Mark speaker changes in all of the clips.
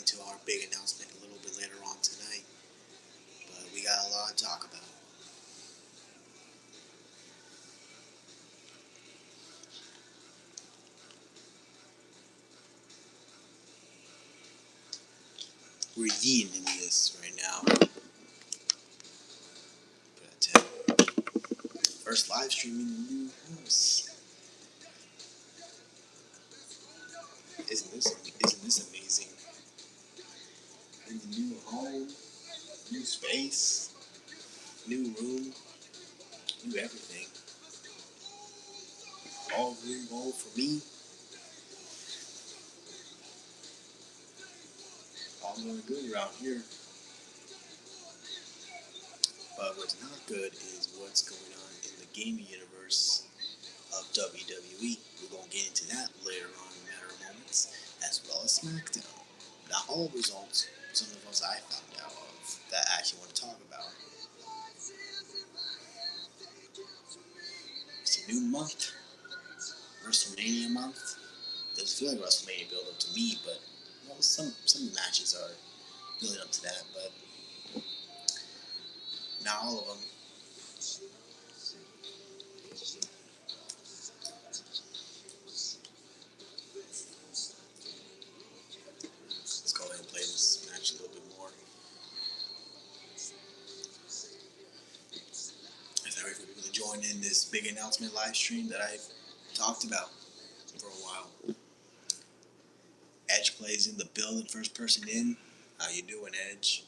Speaker 1: into our big announcement a little bit later on tonight. But we got a lot to talk about. We're yeeting into this right now. But first live stream in the new house. Isn't this amazing? In the new home, new space, new room, new everything. All green gold for me. All going good around here. But what's not good is what's going on in the gaming universe of WWE. We're going to get into that later on in a matter of moments, as well as SmackDown. Not all results, some of those I found out of that I actually want to talk about. It's a new month, WrestleMania month. Doesn't feel like WrestleMania build up to me, but well, some matches are building up to that, but not all of them. Let's go ahead and play this match a little bit more. As I wait for people to join in this big announcement live stream that I've talked about for a while. Edge plays in the building, first person in. How you doing, Edge?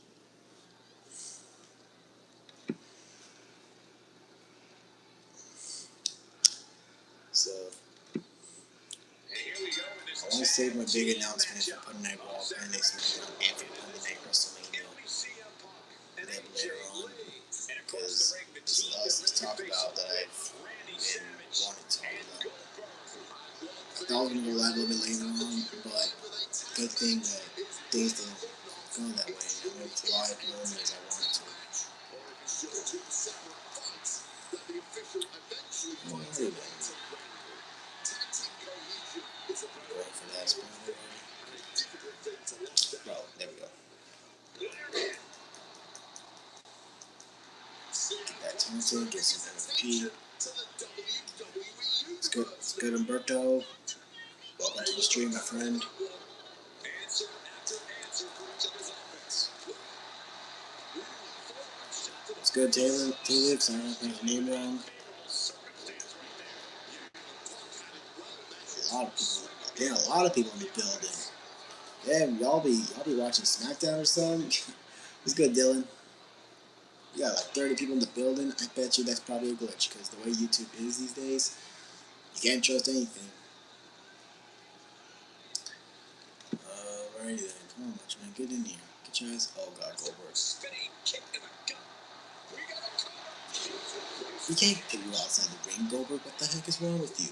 Speaker 1: So, I want to save my big announcement for Monday Night Raw, Monday Night SmackDown, and for Monday Night WrestleMania a little later on, because there's a lot to talk about that I've been wanting to talk about. I thought I was going to go live a little bit later on, but good thing that things didn't go that way, and I went to live normally as I wanted to. Going for that spot already. Well, there we go. Get that taunted, get some MVP. It's good, Humberto. Welcome to the stream, my friend. It's good, Taylor. Sorry if I pronounced your name wrong. A lot of people in the building. Damn, y'all be watching SmackDown or something? It's good, Dylan. You got like 30 people in the building. I bet you that's probably a glitch, because the way YouTube is these days, you can't trust anything. Alrighty then. Come on, much man. Get in here. Get your ass. Oh god, Goldberg. You can't get you outside the ring, Goldberg. What the heck is wrong with you?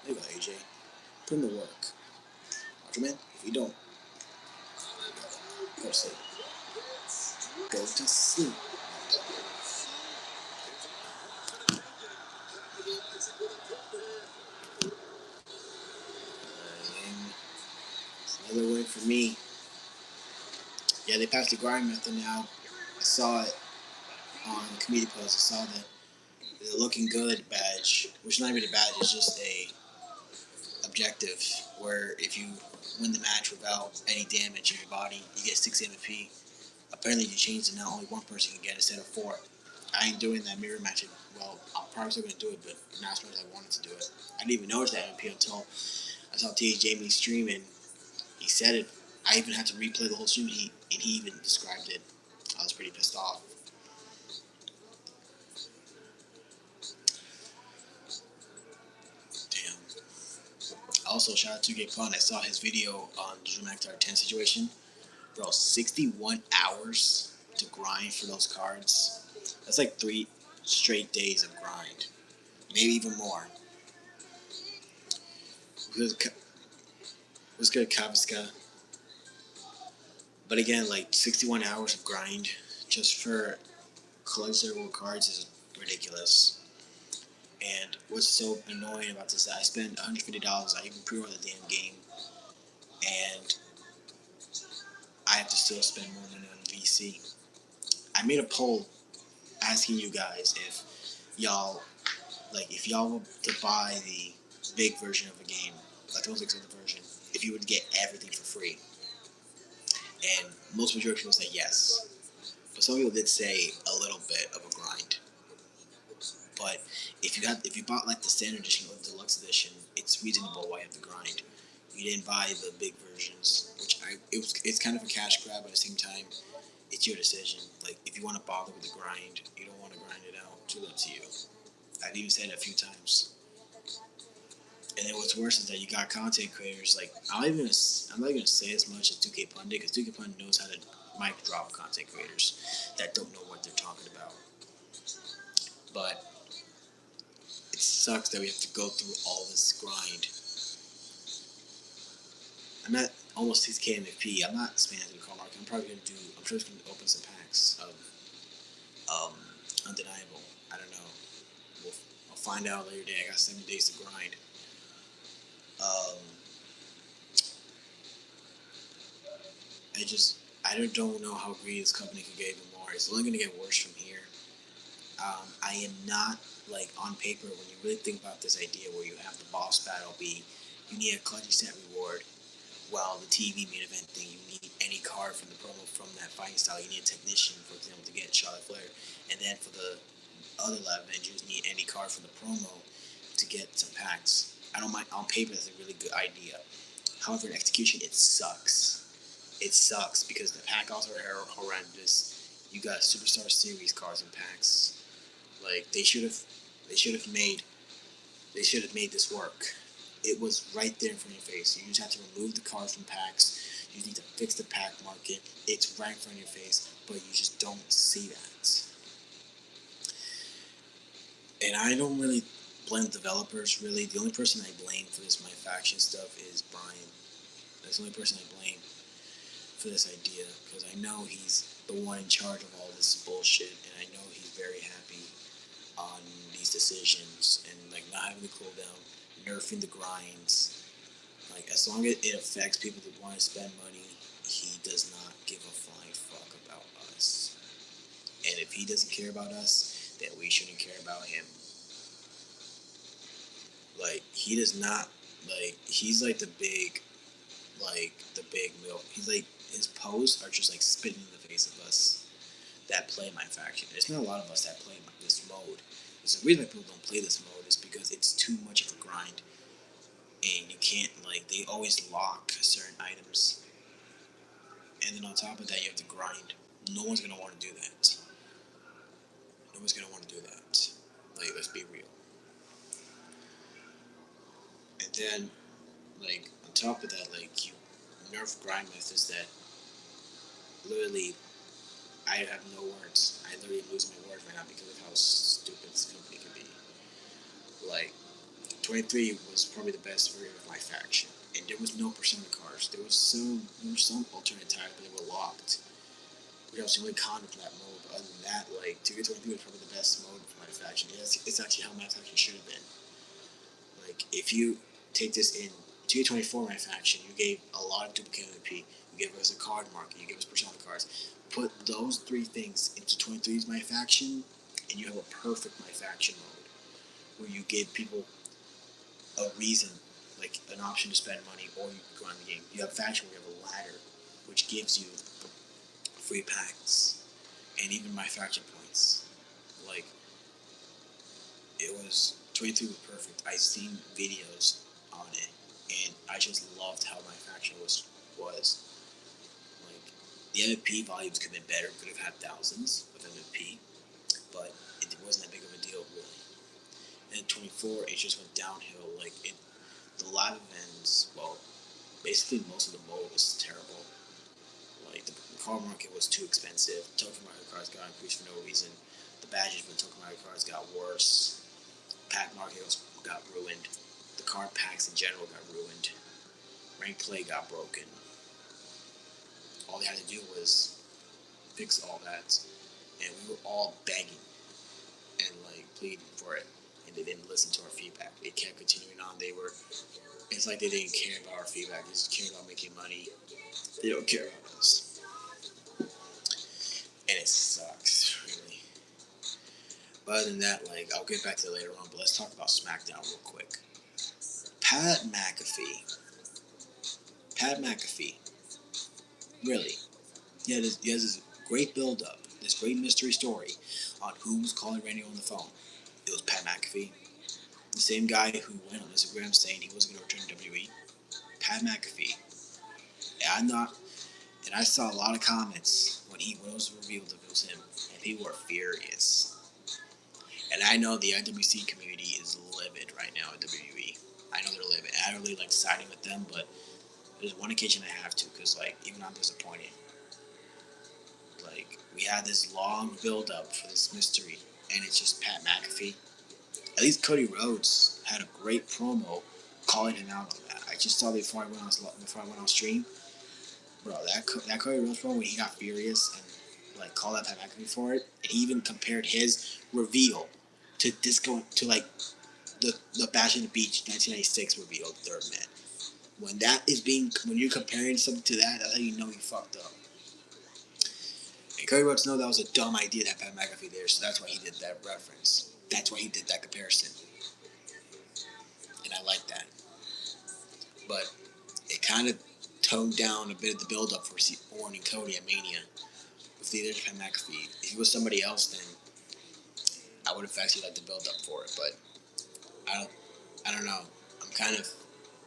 Speaker 1: There you go, AJ. Put in the work. Macho Man, if you don't, go to sleep. Go to sleep. It's another win for me. Yeah, they passed the grind method now. I saw it on the community post. I saw the looking good badge, which is not even a badge, it's just a objective where if you win the match without any damage in your body, you get 6 MVP. Apparently you changed it now, only one person can get it instead of 4. I ain't doing that mirror match. Well, I'm probably still going to do it, but not as much as I wanted to do it. I didn't even notice that MVP until I saw T.J. Jamie stream and he said it. I even had to replay the whole stream and he even described it. I was pretty pissed off. Also, shout out to Gay Fun. I saw his video on the Drew McIntyre 10 situation. Bro, 61 hours to grind for those cards. That's like 3 straight days of grind. Maybe even more. What's good, Kaviska? But again, like 61 hours of grind just for collectible cards is ridiculous. And what's so annoying about this is I spent $150. I even pre-ordered the damn game. And I still spend more money on VC. I made a poll asking you guys if y'all if y'all were to buy the big version of a game, like the most expensive version, if you would get everything for free. And most majority of people say yes. But some people did say a little bit of a grind. But if you bought like the standard edition or the deluxe edition, it's reasonable why you have to grind. You didn't buy the big versions, it's kind of a cash grab, but at the same time, it's your decision. Like if you want to bother with the grind, you don't want to grind it out. It's up to you. I've even said it a few times. And then what's worse is that you got content creators like I'm not even gonna say as much as 2K Pundit because 2K Pundit knows how to mic drop content creators that don't know what they're talking about. But it sucks that we have to go through all this grind. I'm at almost 6K MFP. I'm not spamming through the car market. I'm sure it's gonna open some packs of Undeniable. I don't know. I'll find out later today. I got 7 days to grind. I don't know how greedy this company could get even more. It's only gonna get worse from here. I am not on paper when you really think about this idea where you have the boss battle be you need a collecting set reward. While the TV main event thing, you need any card from the promo from that fighting style. You need a technician, for example, to get Charlotte Flair. And then for the other Live Avengers, need any card from the promo to get some packs. I don't mind. On paper, that's a really good idea. However, in execution, it sucks. It sucks because the pack odds are horrendous. You got Superstar Series cards and packs. They should have made this work. It was right there in front of your face. You just have to remove the cards from packs. You need to fix the pack market. It's right in front of your face, but you just don't see that. And I don't really blame developers, really. The only person I blame for this My Faction stuff is Brian. That's the only person I blame for this idea, because I know he's the one in charge of all this bullshit, and I know he's very happy on these decisions, and not having the cooldown, nerfing the grinds. As long as it affects people that want to spend money, he does not give a flying fuck about us. And if he doesn't care about us, then we shouldn't care about him. He does not, he's the big milk. He's his posts are just spitting in the face of us that play My Faction. There's not a lot of us that play this mode. There's a reason why people don't play this mode is because it's too much of a grind. And you can't, they always lock certain items. And then on top of that, you have to grind. No one's going to want to do that. No one's going to want to do that. Let's be real. And then, on top of that, you nerf grind methods that literally, I have no words. I literally lose my words right now because of how stupid this company can be. 23 was probably the best version of My Faction, and there was no Persona cards. There were some alternate types, but they were locked. Which was the only con of that mode. But other than that, 2K23 was probably the best mode for My Faction. It's actually how My Faction should have been. If you take this in 2K24 My Faction, you gave a lot of duplicate MP. You gave us a card market. You gave us Persona cards. Put those 3 things into 23's My Faction, and you have a perfect My Faction mode where you give people a reason, an option to spend money, or you can grind the game. You have faction where you have a ladder, which gives you free packs, and even My Faction points. It was 23 was perfect. I seen videos on it, and I just loved how My Faction was. The MVP volumes could have been better. Could have had thousands of MVP, but it wasn't that big of a deal, really. And 24, it just went downhill. The live events, basically most of the mode was terrible. The card market was too expensive. Token market cards got increased for no reason. The badges for the token market cards got worse. Pack market got ruined. The card packs in general got ruined. Rank play got broken. All they had to do was fix all that, and we were all begging and pleading for it, and they didn't listen to our feedback. They kept continuing on. It's like they didn't care about our feedback. They just cared about making money. They don't care about us. and it sucks really. But other than that, like I'll get back to it later on. But let's talk about SmackDown real quick. Pat McAfee. Pat McAfee. Really, he has this great build up, this great mystery story on who was calling Randy on the phone. It was Pat McAfee, the same guy who went on Instagram saying he wasn't going to return to WWE. Pat McAfee. And I'm not, and I saw a lot of comments when it was revealed that it was him, and people were furious. And I know the IWC community is livid right now at WWE. I know they're livid. I don't really like siding with them, but there's one occasion I have to, because like even I'm disappointed. Like we had this long build up for this mystery, and it's just Pat McAfee. At least Cody Rhodes had a great promo calling him out on that. I just saw it before I went on stream, bro. That Cody Rhodes promo when he got furious and like called out Pat McAfee for it, and he even compared his reveal to like the Bash at the Beach 1996 reveal, the third man. When you're comparing something to that, that's how you know you fucked up. And Cody Rhodes know that was a dumb idea to have Pat McAfee there, so that's why he did that reference. That's why he did that comparison. And I like that. But it kind of toned down a bit of the build up for Orton and Cody at Mania with the Pat McAfee. If it was somebody else, then I would have actually liked the build up for it. But I don't know. I'm kind of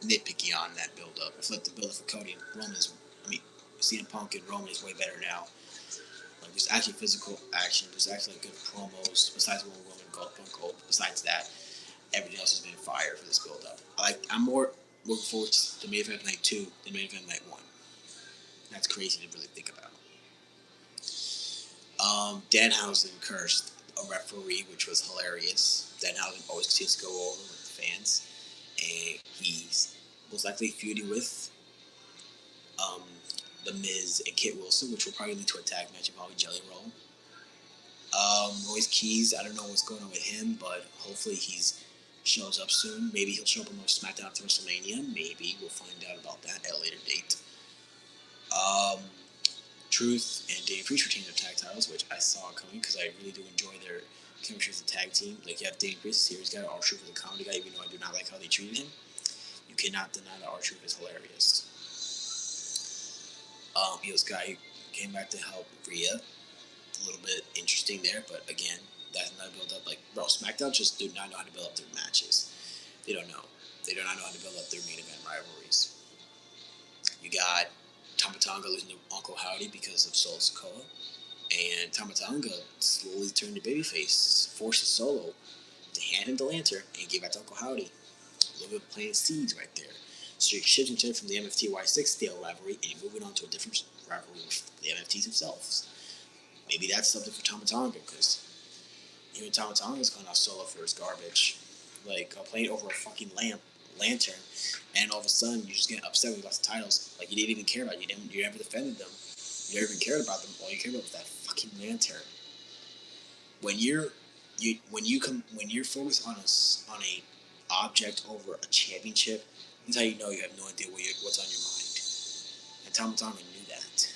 Speaker 1: nitpicky on that build up. I feel like the build up for Cody and Roman CM Punk and Roman is way better now. Like there's actually physical action. There's actually good promos. Besides one Roman Gold. Besides that, everything else has been fire for this build up. I'm more looking forward to main event night 2 than main event night 1. That's crazy to really think about. Danhausen cursed a referee, which was hilarious. Danhausen always continues to go over with the fans, and he's most likely feuding with um, The Miz and Kit Wilson, which will probably lead to a tag match of Holly Jelly Roll. Royce Keys, I don't know what's going on with him, but hopefully he shows up soon. Maybe he'll show up on SmackDown after WrestleMania. Maybe we'll find out about that at a later date. Truth and Damian Priest retained their tag titles, which I saw coming because I really do enjoy their chemistry as a tag team. Like you have Damian Priest, a serious guy, R-Truth is a comedy guy, even though I do not like how they treated him. You cannot deny that R-Truth is hilarious. He was a guy who came back to help Rhea. A little bit interesting there, but again, that's not build up. Like, bro, SmackDown just do not know how to build up their matches. They don't know. They do not know how to build up their main event rivalries. You got Tama Tonga losing to Uncle Howdy because of Solo Sikoa, and Tama Tonga slowly turned to babyface, forces Solo to hand him the lantern and give it to Uncle Howdy. A little bit of planting seeds right there. So you're shifting from the MFT Y6 stale rivalry and you're moving on to a different rivalry with the MFTs themselves. Maybe that's something for Tama Tonga, because even Tama Tonga's gone off Solo for his garbage. Like, playing over a fucking lantern, and all of a sudden you just get upset when you lost the titles. Like, you didn't even care about it. You never defended them. You never even cared about them. All you cared about was that fucking lantern. When you're focused on a object over a championship, that's how you know you have no idea what's on your mind. And Tama Tonga knew that.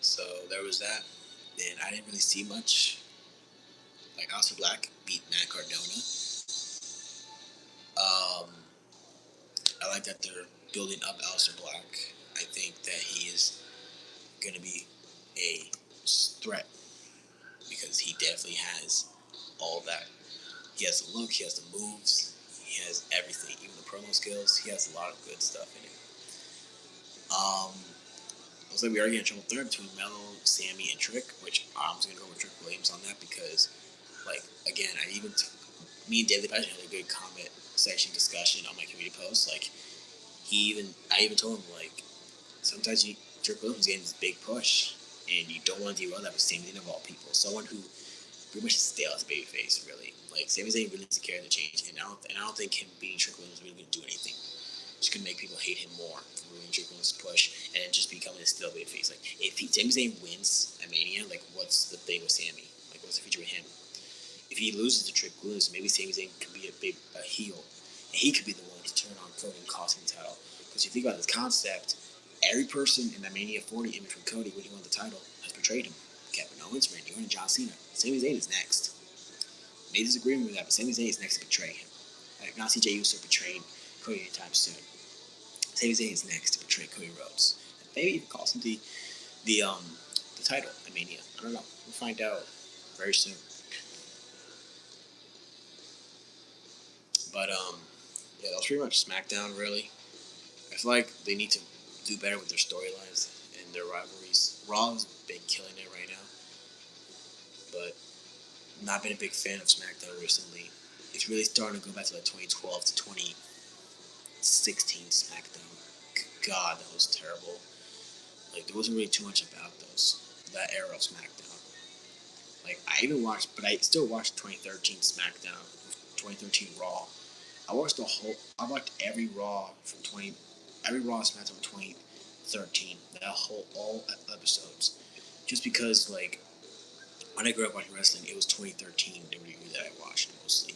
Speaker 1: So there was that. And I didn't really see much. Like Aleister Black beat Matt Cardona. I like that they're building up Aleister Black. I think that he is going to be a threat because he definitely has all that. He has the look, he has the moves, he has everything, even the promo skills. He has a lot of good stuff in it. Looks like we are getting a triple threat between Melo, Sammy, and Trick, which I'm just going to go with Trick Williams on that because, like, again, me and Daily Passion had a good comment section discussion on my community post. Like, I even told him, like, sometimes Trick Williams is getting this big push, and you don't want to derail that with Sami Zayn of all people. Someone who pretty much is stale as a babyface, really. Like, Sami Zayn really needs to carry the change, and I don't think him beating Trick Williams is really going to do anything. It's going to make people hate him more for ruining Trick Williams' push and just becoming a stale babyface. Like, if Sami Zayn wins at Mania, like, what's the thing with Sami? Like, what's the future with him? If he loses to Trick Williams, maybe Sami Zayn could be a heel, and he could be the one to turn on Cody and cost him the title. Because if you think about this concept, Every person in that Mania 40 in between Cody when he won the title has betrayed him. Kevin Owens, Randy Orton, and John Cena. Sami Zayn is next. May disagree with that, but Sami Zayn is next to betray him. Like, not CJ Uso betrayed Cody anytime soon. Sami Zayn is next to betray Cody Rhodes. And maybe even cost him the title at Mania. I don't know. We'll find out very soon. But yeah, that was pretty much SmackDown. Really, I feel like they need to do better with their storylines and their rivalries. Raw has been killing it right now, but not been a big fan of SmackDown recently. It's really starting to go back to like 2012 to 2016 SmackDown. God, that was terrible. Like, there wasn't really too much about that era of SmackDown. Like, I even watched, but I still watched 2013 SmackDown, 2013 Raw. I watched every Raw every Raw SmackDown from 2013. All episodes. Just because, like, when I grew up watching wrestling, it was 2013 WWE that I watched mostly,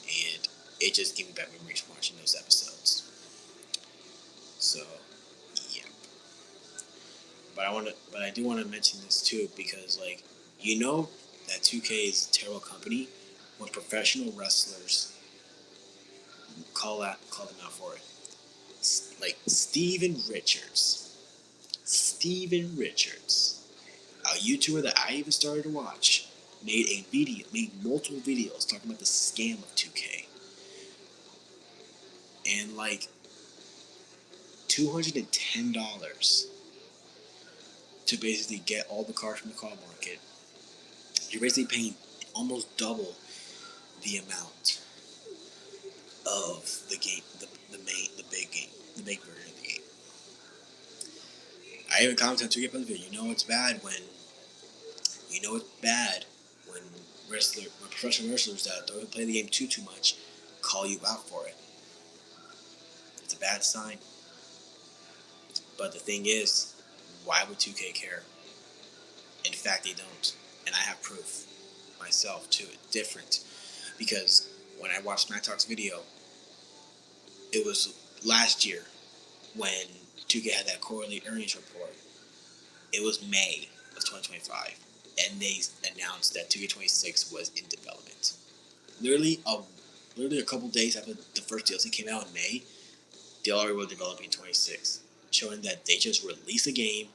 Speaker 1: and it just gave me back memories from watching those episodes. So, yeah. But I do want to mention this too because, like, that 2K is a terrible company when professional wrestlers call them out for it. Like Steven Richards, a YouTuber that I even started to watch, made multiple videos talking about the scam of 2K, and like $210 to basically get all the cards from the card market. You're basically paying almost double the amount of the game, the big game, the big version of the game. I even commented on 2K Plus video. It's bad when professional wrestlers that don't play the game too much call you out for it. It's a bad sign. But the thing is, why would 2K care? In fact, they don't. And I have proof myself too. It's different. Because when I watched Smack Talk's video, it was last year when 2K had that quarterly earnings report. It was May of 2025. And they announced that 2K26 was in development. Literally a couple days after the first DLC came out in May, they already were developing 26, showing that they just released a game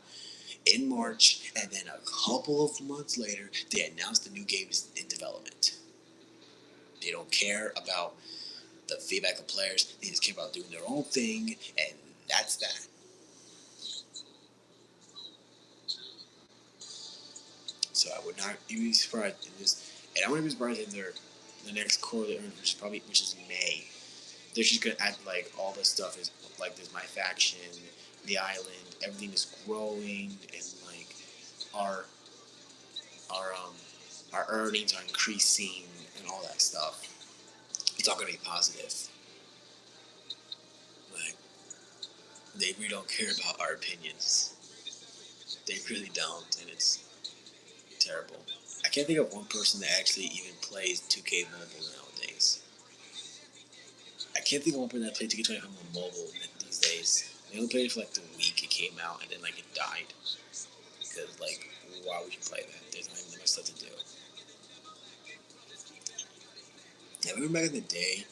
Speaker 1: in March, and then a couple of months later, they announced the new game is in development. They don't care about the feedback of players. They just care about doing their own thing, and that's that. So I would not be surprised in this, and I wouldn't be surprised in the next quarterly earnings, which is May. They're just gonna act like all this stuff is like there's my faction, the island, everything is growing, and like our our earnings are increasing and all that stuff. It's all gonna be positive. Like, they really don't care about our opinions. They really don't, and it's terrible. I can't think of one person that actually even plays 2K Mobile nowadays. I can't think of one person that played 2K25 on mobile these days. They only played it for like the week it came out, and then like it died. Because like, why would you play that? There's not even that much stuff to do. Yeah, remember back in the day?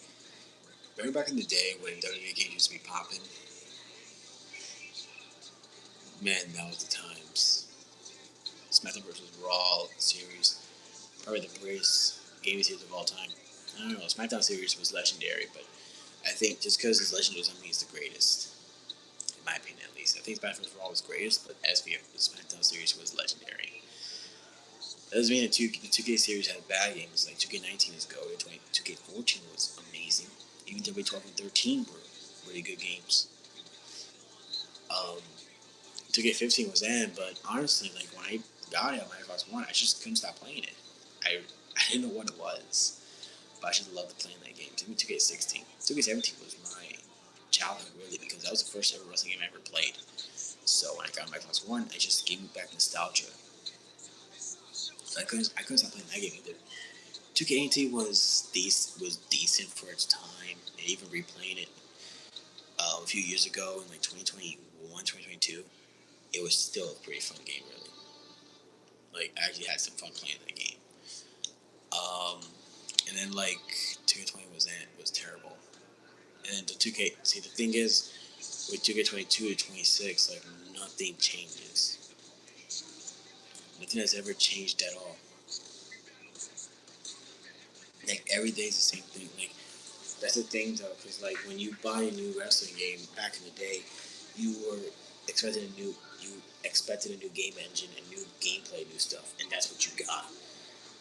Speaker 1: Remember back in the day when WWE games used to be popping? Man, that was the times. SmackDown vs. Raw series, probably the greatest gaming series of all time. I don't know, SmackDown series was legendary, but I think just because it's legendary doesn't mean it's the greatest. In my opinion, at least. I think SmackDown vs. Raw was greatest, but SVF, the SmackDown series was legendary. That doesn't mean the 2K series had bad games. Like 2K19 is goated. 2K14 was amazing. Even WWE12 and 13 were really good games. 2K15 was in, but honestly, like when I got it on my Xbox One, I just couldn't stop playing it. I didn't know what it was, but I just loved playing that game. Even 2K16, 2K17 was my childhood really because that was the first ever wrestling game I ever played. So when I got my Xbox One, it just gave me back nostalgia. So I couldn't stop playing that game either. 2K18 was decent for its time, and even replaying it a few years ago in like 2021, 2022, it was still a pretty fun game, really. Like, I actually had some fun playing that game. And then, like, 2K20 was terrible. And then the 2K, see, the thing is, with 2K22 to 26, like, nothing changes. Nothing has ever changed at all. Like, every day's the same thing. Like, that's the thing, though, because, like, when you buy a new wrestling game back in the day, you expected a new game engine, a new gameplay, new stuff, and that's what you got.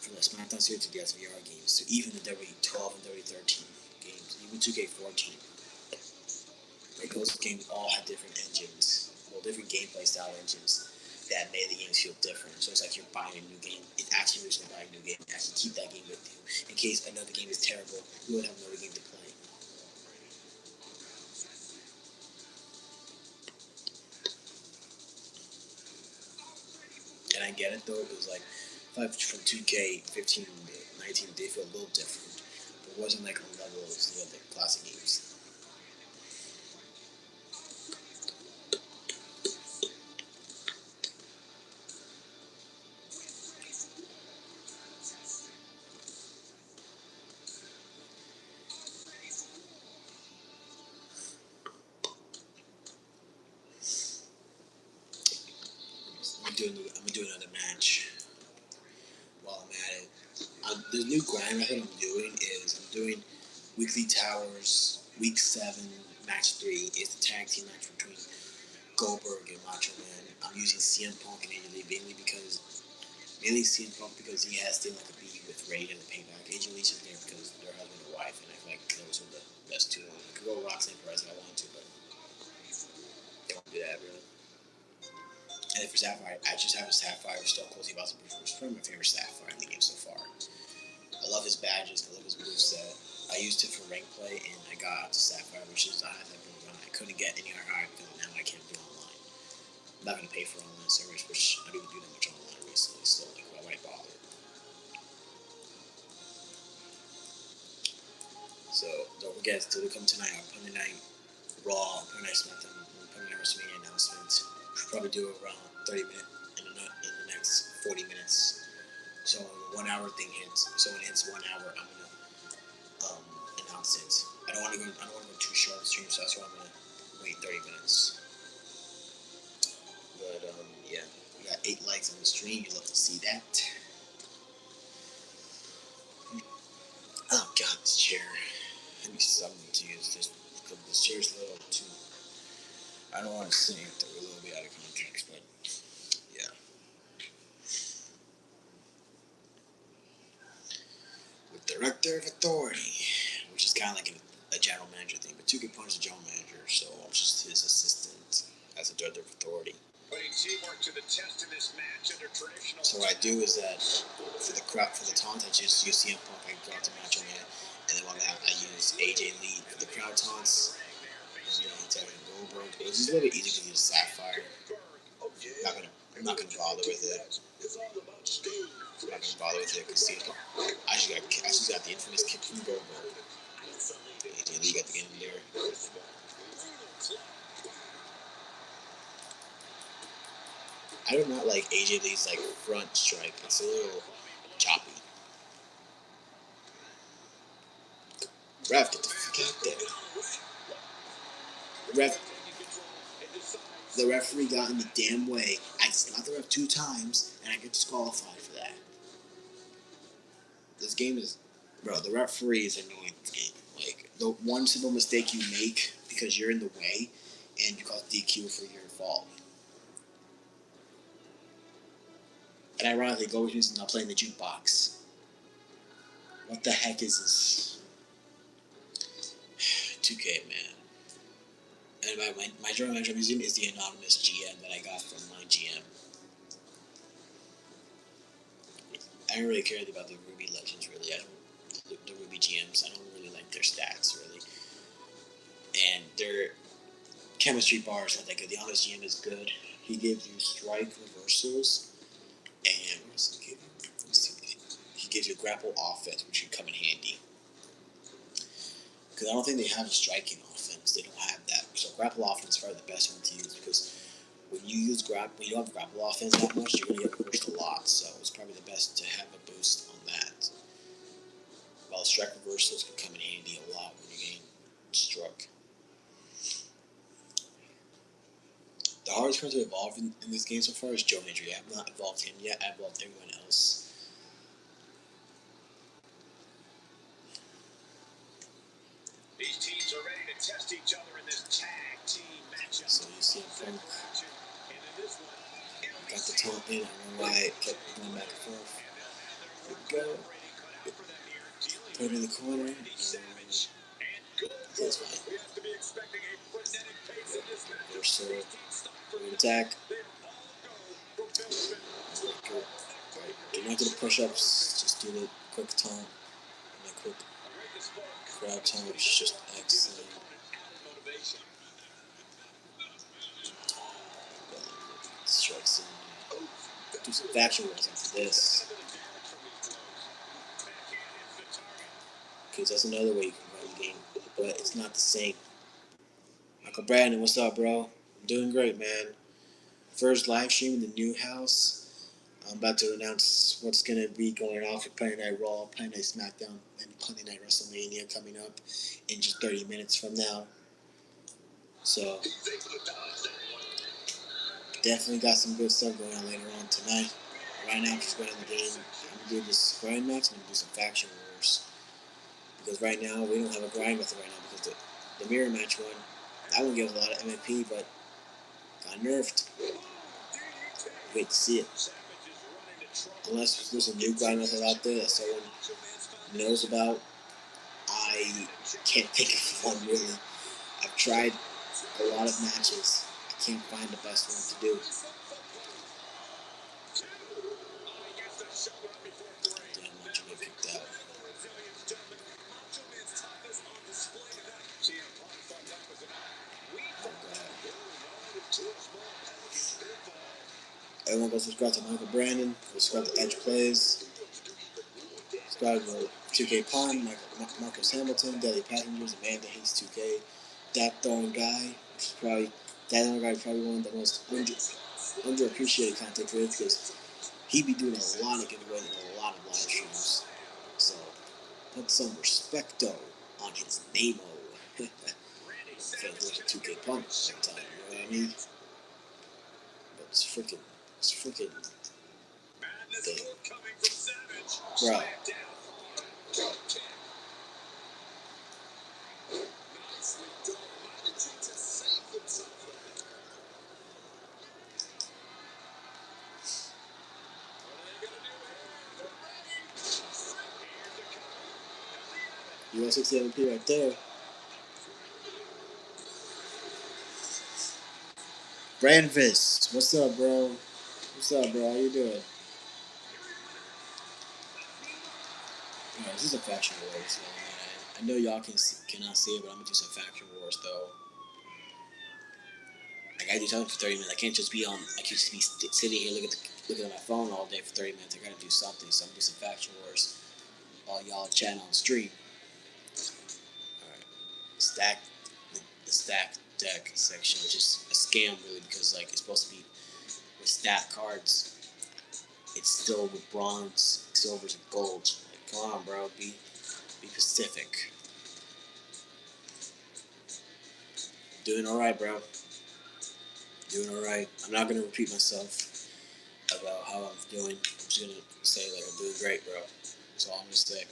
Speaker 1: From the SmackDown series to the SVR games, to even the W12 and W13 games, even 2K14. Like, those games all had different engines, different gameplay style engines that made the games feel different. So it's like you're buying a new game. It's actually originally buying a new game. You actually keep that game with you. In case another game is terrible, you would have another game to play. And I get it, though, because, like, from 2K15 to 19, they feel a little different. But it wasn't, like, on the level of the other classic games. I'm gonna do another match while I'm at it. The new grind method I'm doing is I'm doing weekly towers. Week 7, match 3 is the tag team match between Goldberg and Macho Man. I'm using CM Punk and AJ Lee mainly CM Punk because he has still like a beat with Raid and the Payback. AJ Lee's just there because they're husband and wife, and I feel like those are the best two. I could go Roxanne Perez if I wanted to, but they won't do that really. And for Sapphire, I just have a Sapphire Stone Cold Steve Austin, which is probably my favorite Sapphire in the game so far. I love his badges. I love his moveset. I used it for rank play, and I got out to Sapphire, which is the highest I've ever run. I couldn't get any higher because now I can't do online. I'm not going to pay for online service, which I don't even do that much online recently, so like, why would I bother? So don't forget, still to come tonight on Monday Night Raw, Monday Night SmackDown, Monday Night WrestleMania announcement. We'll probably do around 30 minutes in the next 40 minutes. So when 1 hour thing hits, so when it hits 1 hour, I'm gonna announce it. I don't want to go too short on the stream, so that's why I'm gonna wait 30 minutes. But yeah, we got 8 likes on the stream. You love to see that. Oh god, this chair. I need something to use this because this chair's a little too. I don't want to sing it through a little bit out of context, but yeah. With Director of Authority, which is kind of like a general manager thing, but 2K Punch is a general manager, so I'm just his assistant as a Director of Authority. So what I do is that for the taunts, I just use CM Punk, I go out to Macho Man, and then while I use AJ Lee for the crowd taunts, and then Terry Goldberg. It's just a little bit easier to use Sapphire. I'm not gonna bother with it. I'm not gonna bother with it because CM Punk, I just got the infamous kick from Goldberg. AJ Lee got to get in there. I do not like AJ Lee's like front strike. It's a little choppy. Ref, get the fuck out there. The referee got in the damn way. I slapped the ref 2 times, and I get disqualified for that. This game is, bro. The referee is annoying. This game, like the one simple mistake you make because you're in the way, and you cause DQ for your fault. And ironically, Goldberg is not playing the jukebox. What the heck is this? 2K, man. And my general manager I'm using is the anonymous GM that I got from my GM. I don't really care about the Ruby Legends, really. The Ruby GMs, I don't really like their stats, really. And their chemistry bars are that good. The honest GM is good. He gives you strike reversals, and what else does he give you? He gives you grapple offense, which can come in handy. Because I don't think they have a striking offense. They don't have that. So grapple offense is probably the best one to use because when you have grapple offense that much, you're gonna get reversed a lot. So it's probably the best to have a boost on that. While strike reversals can come in handy a lot when you're getting struck. The hardest card to evolve in this game so far is Joe Hendry. I have not evolved him yet. I evolved everyone else.
Speaker 2: These teams are ready to test each other in this tag team matchup.
Speaker 1: So you see him got the taunt in. I don't know why it kept going back and forth. Here we go. Put him in the corner. That's fine. Reversal. Great attack. Do not do the push-ups. Just do the quick taunt and a quick grab taunt, which is just excellent. Strikes in. Do some faction rolls after this. Because that's another way you can run the game, but it's not the same. Michael Brandon, what's up, bro? I'm doing great, man. First live stream in the new house. I'm about to announce what's going to be going off for Monday Night Raw, Monday Night SmackDown, and Monday Night WrestleMania coming up in just 30 minutes from now. So, definitely got some good stuff going on later on tonight. Right now, I'm just running the game. I'm going to do this grind match and I'm going to do some faction wars. Because right now, we don't have a grind method right now because the mirror match one, that one gives a lot of MFP, but got nerfed. Wait to see it. Unless there's a new grind method out there that someone knows about, I can't think of one really. I've tried a lot of matches. I can't find the best one to do. Damn, Macho get kicked out. Everyone go subscribe to Michael Brandon. Subscribe to Edge Plays. Subscribe to 2K Pond, Marcus Hamilton, Daily Passengers, Amanda Hates 2K, That Throwing Guy, which is probably one of the most underappreciated content creators because he be doing a lot of giveaways and a lot of live streams. So put some respecto on his name-o. So it was a 2K Pond at the time, you know what I mean? But it's freaking thing. Bro. US 67P right there. Brandvis, what's up, bro? What's up, bro? How you doing? Alright, this is a faction wars, man. I know y'all cannot see it, but I'm gonna do some faction wars though. I gotta do something for 30 minutes. I can't just be sitting here looking at my phone all day for 30 minutes. I gotta do something, so I'm gonna do some faction wars while y'all chatting on stream. Alright. The stack deck section, which is a scam really because like it's supposed to be with stat cards. It's still with bronze, silvers, and golds. Like, come on, bro, be Pacific. Doing all right, bro. Doing all right. I'm not gonna repeat myself about how I'm doing. I'm just gonna say like I'm doing great, bro. That's all I'm gonna say.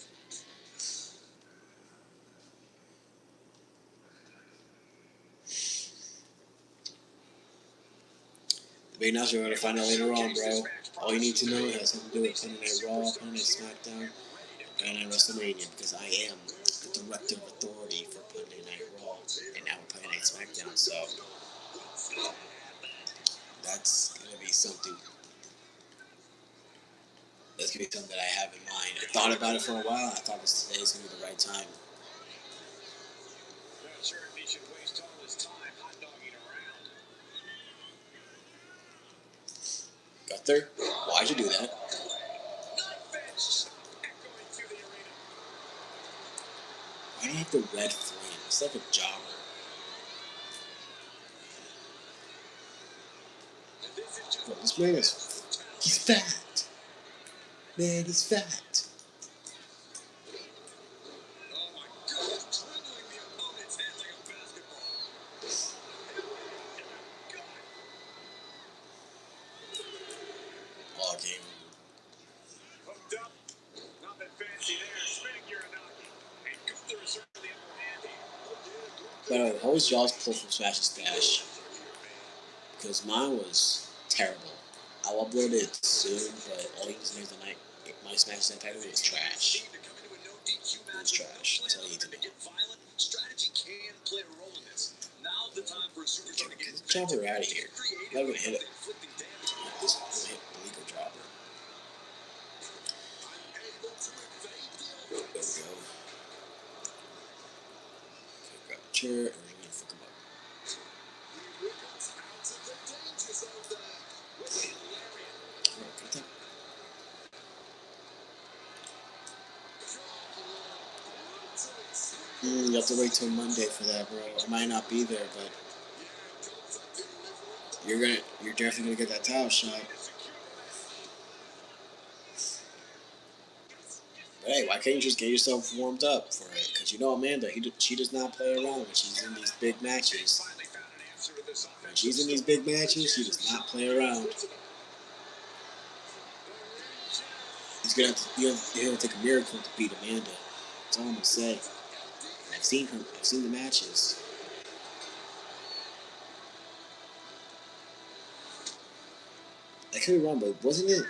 Speaker 1: The big announcement we're gonna find out later on, bro. All you need to know has something to do with Monday Night Raw, Monday Night SmackDown, and Monday Night WrestleMania because I am the directive authority for Monday Night Raw and now Monday Night SmackDown. So that's gonna be something. That's gonna be something that I have in mind. I thought about it for a while. I thought today's gonna be the right time. Gunther, why'd you do that? Why do you have the red flame? It's like a jogger. Bro, this man he's fat. Man, he's fat. Oh, game. By the way, how was y'all's pull from Smash and Stash? Because mine was terrible. I'll upload it soon, but all you need to know is the night my Smash and Stash was trash. It was trash. That's all you need to know. Get the jobber out of here. I'm not gonna hit it. I'm gonna hit the legal jobber. There we go. Okay, grab the chair and we're gonna fuck him up. You have to wait till Monday for that, bro. I might not be there, but you're definitely gonna get that title shot. But hey, why can't you just get yourself warmed up for it? Because you know Amanda, she does not play around when she's in these big matches. When she's in these big matches, she does not play around. You're gonna take a miracle to beat Amanda. That's all I'm gonna say. I've seen her. I've seen the matches. I could be wrong, but wasn't it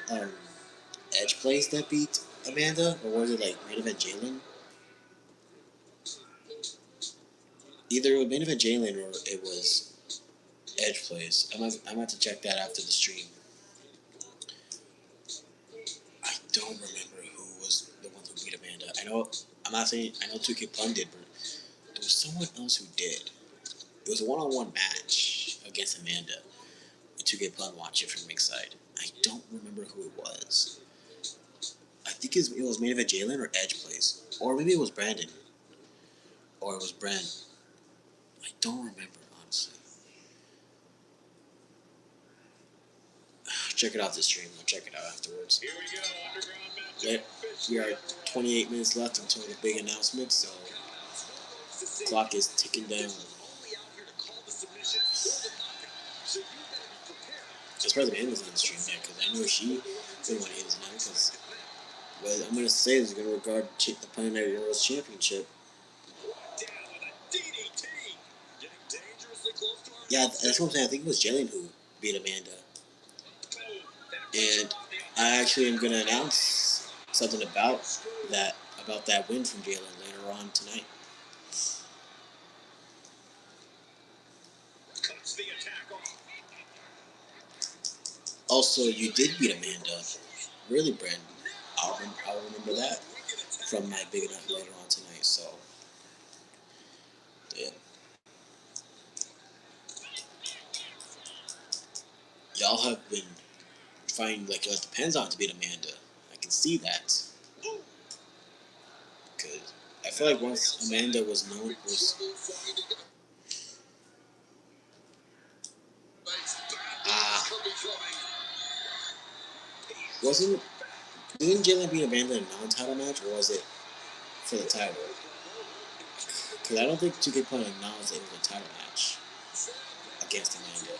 Speaker 1: Edge Place that beat Amanda, or was it like main event Jalen? Either it was main event Jalen or it was Edge Place. I'm gonna have to check that after the stream. I don't remember who was the one who beat Amanda. I'm not saying I know 2K Pun did, but there was someone else who did. It was a one-on-one match against Amanda. 2K Pun watched it from Migside. I don't remember who it was. I think it was main event Jalen or Edge Place, or maybe it was Brandon, or it was Brent. I don't remember honestly. Check it out this stream. I'll check it out afterwards. Yep, we are 28 minutes left until the big announcement, so the clock is ticking down. I'm surprised Amanda's on the stream yet, because I know she didn't want to hit his name, because what I'm going to say is going to regard the Planetary Worlds Championship. Yeah, that's what I'm saying. I think it was Jalen who beat Amanda. And I actually am going to announce something about that win from Jalen later on tonight. Also, you did beat Amanda. Really, Brandon. I'll remember that from my big enough later on tonight. So, yeah. Y'all have been finding like it depends on to beat Amanda. I can see that. Because I feel like once Amanda was known didn't Jalen beat Amanda in a non-title match, or was it for the title? Because I don't think 2K Pun announced it was a title match against Amanda.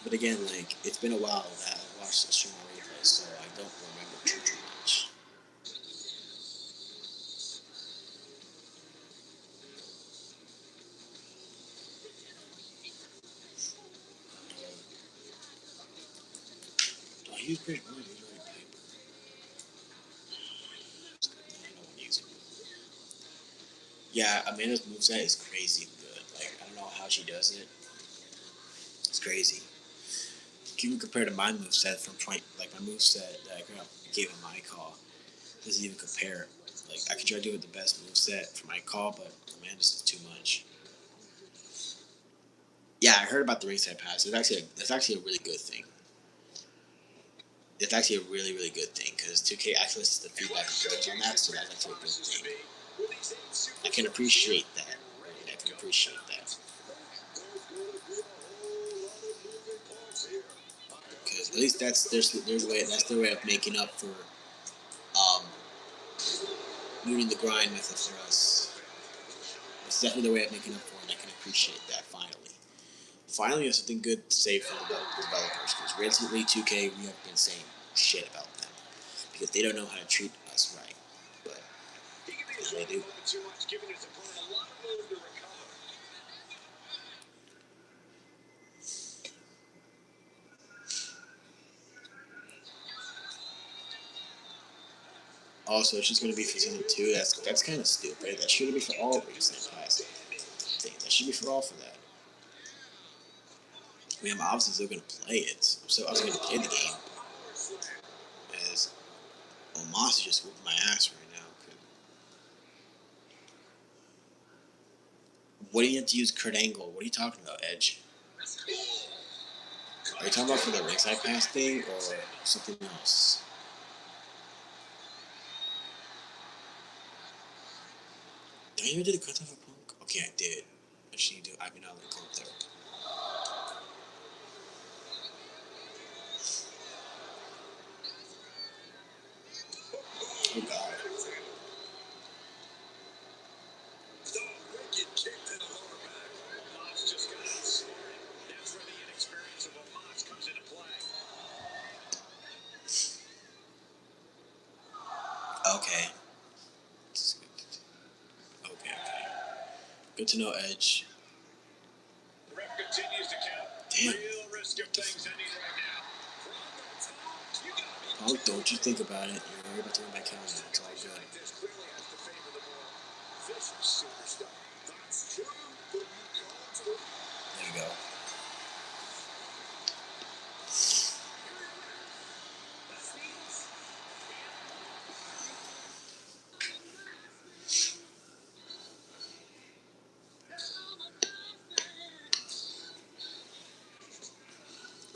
Speaker 1: But again, like, it's been a while that I watched the stream on replay, so I don't remember too much. Do I use Bridge 1 or do I Piper? I don't use it. Yeah, Amanda's moveset is crazy good. Like, I don't know how she does it. It's crazy. Even compared to my moveset from like my moveset that I gave on my call, doesn't even compare. Like, I could try to do it the best moveset for my call, but Amanda's is too much. Yeah, I heard about the ringside pass. It's actually a really good thing. It's actually a really, really good thing because 2K actually listens to the feedback and on that, so that's actually a good thing. I can appreciate that. I can appreciate that. Because at least that's their way of making up for moving the grind method for us. It's definitely the way of making up for it, and I can appreciate that finally. Finally, we have something good to say for the developers, because recently 2K, we have been saying shit about them, because they don't know how to treat us right. But now they do. Also, it's just going to be for season 2. That's kind of stupid. That shouldn't be for all Rings of Pass. That should be for all for that. I mean, I'm obviously still going to play it. So I was going to play the game. As Moss is just whooping my ass right now. What do you have to use Kurt Angle? What are you talking about, Edge? Are you talking about for the ringside pass thing or something else? Did I even do the cut off a Punk? Okay, I did. I should need to. I mean, I'll let it come there. Oh God. Okay. Okay. Good to know, Edge. Damn. Oh, don't you think about it. You're worried about doing my calendar. It's all good. There you go.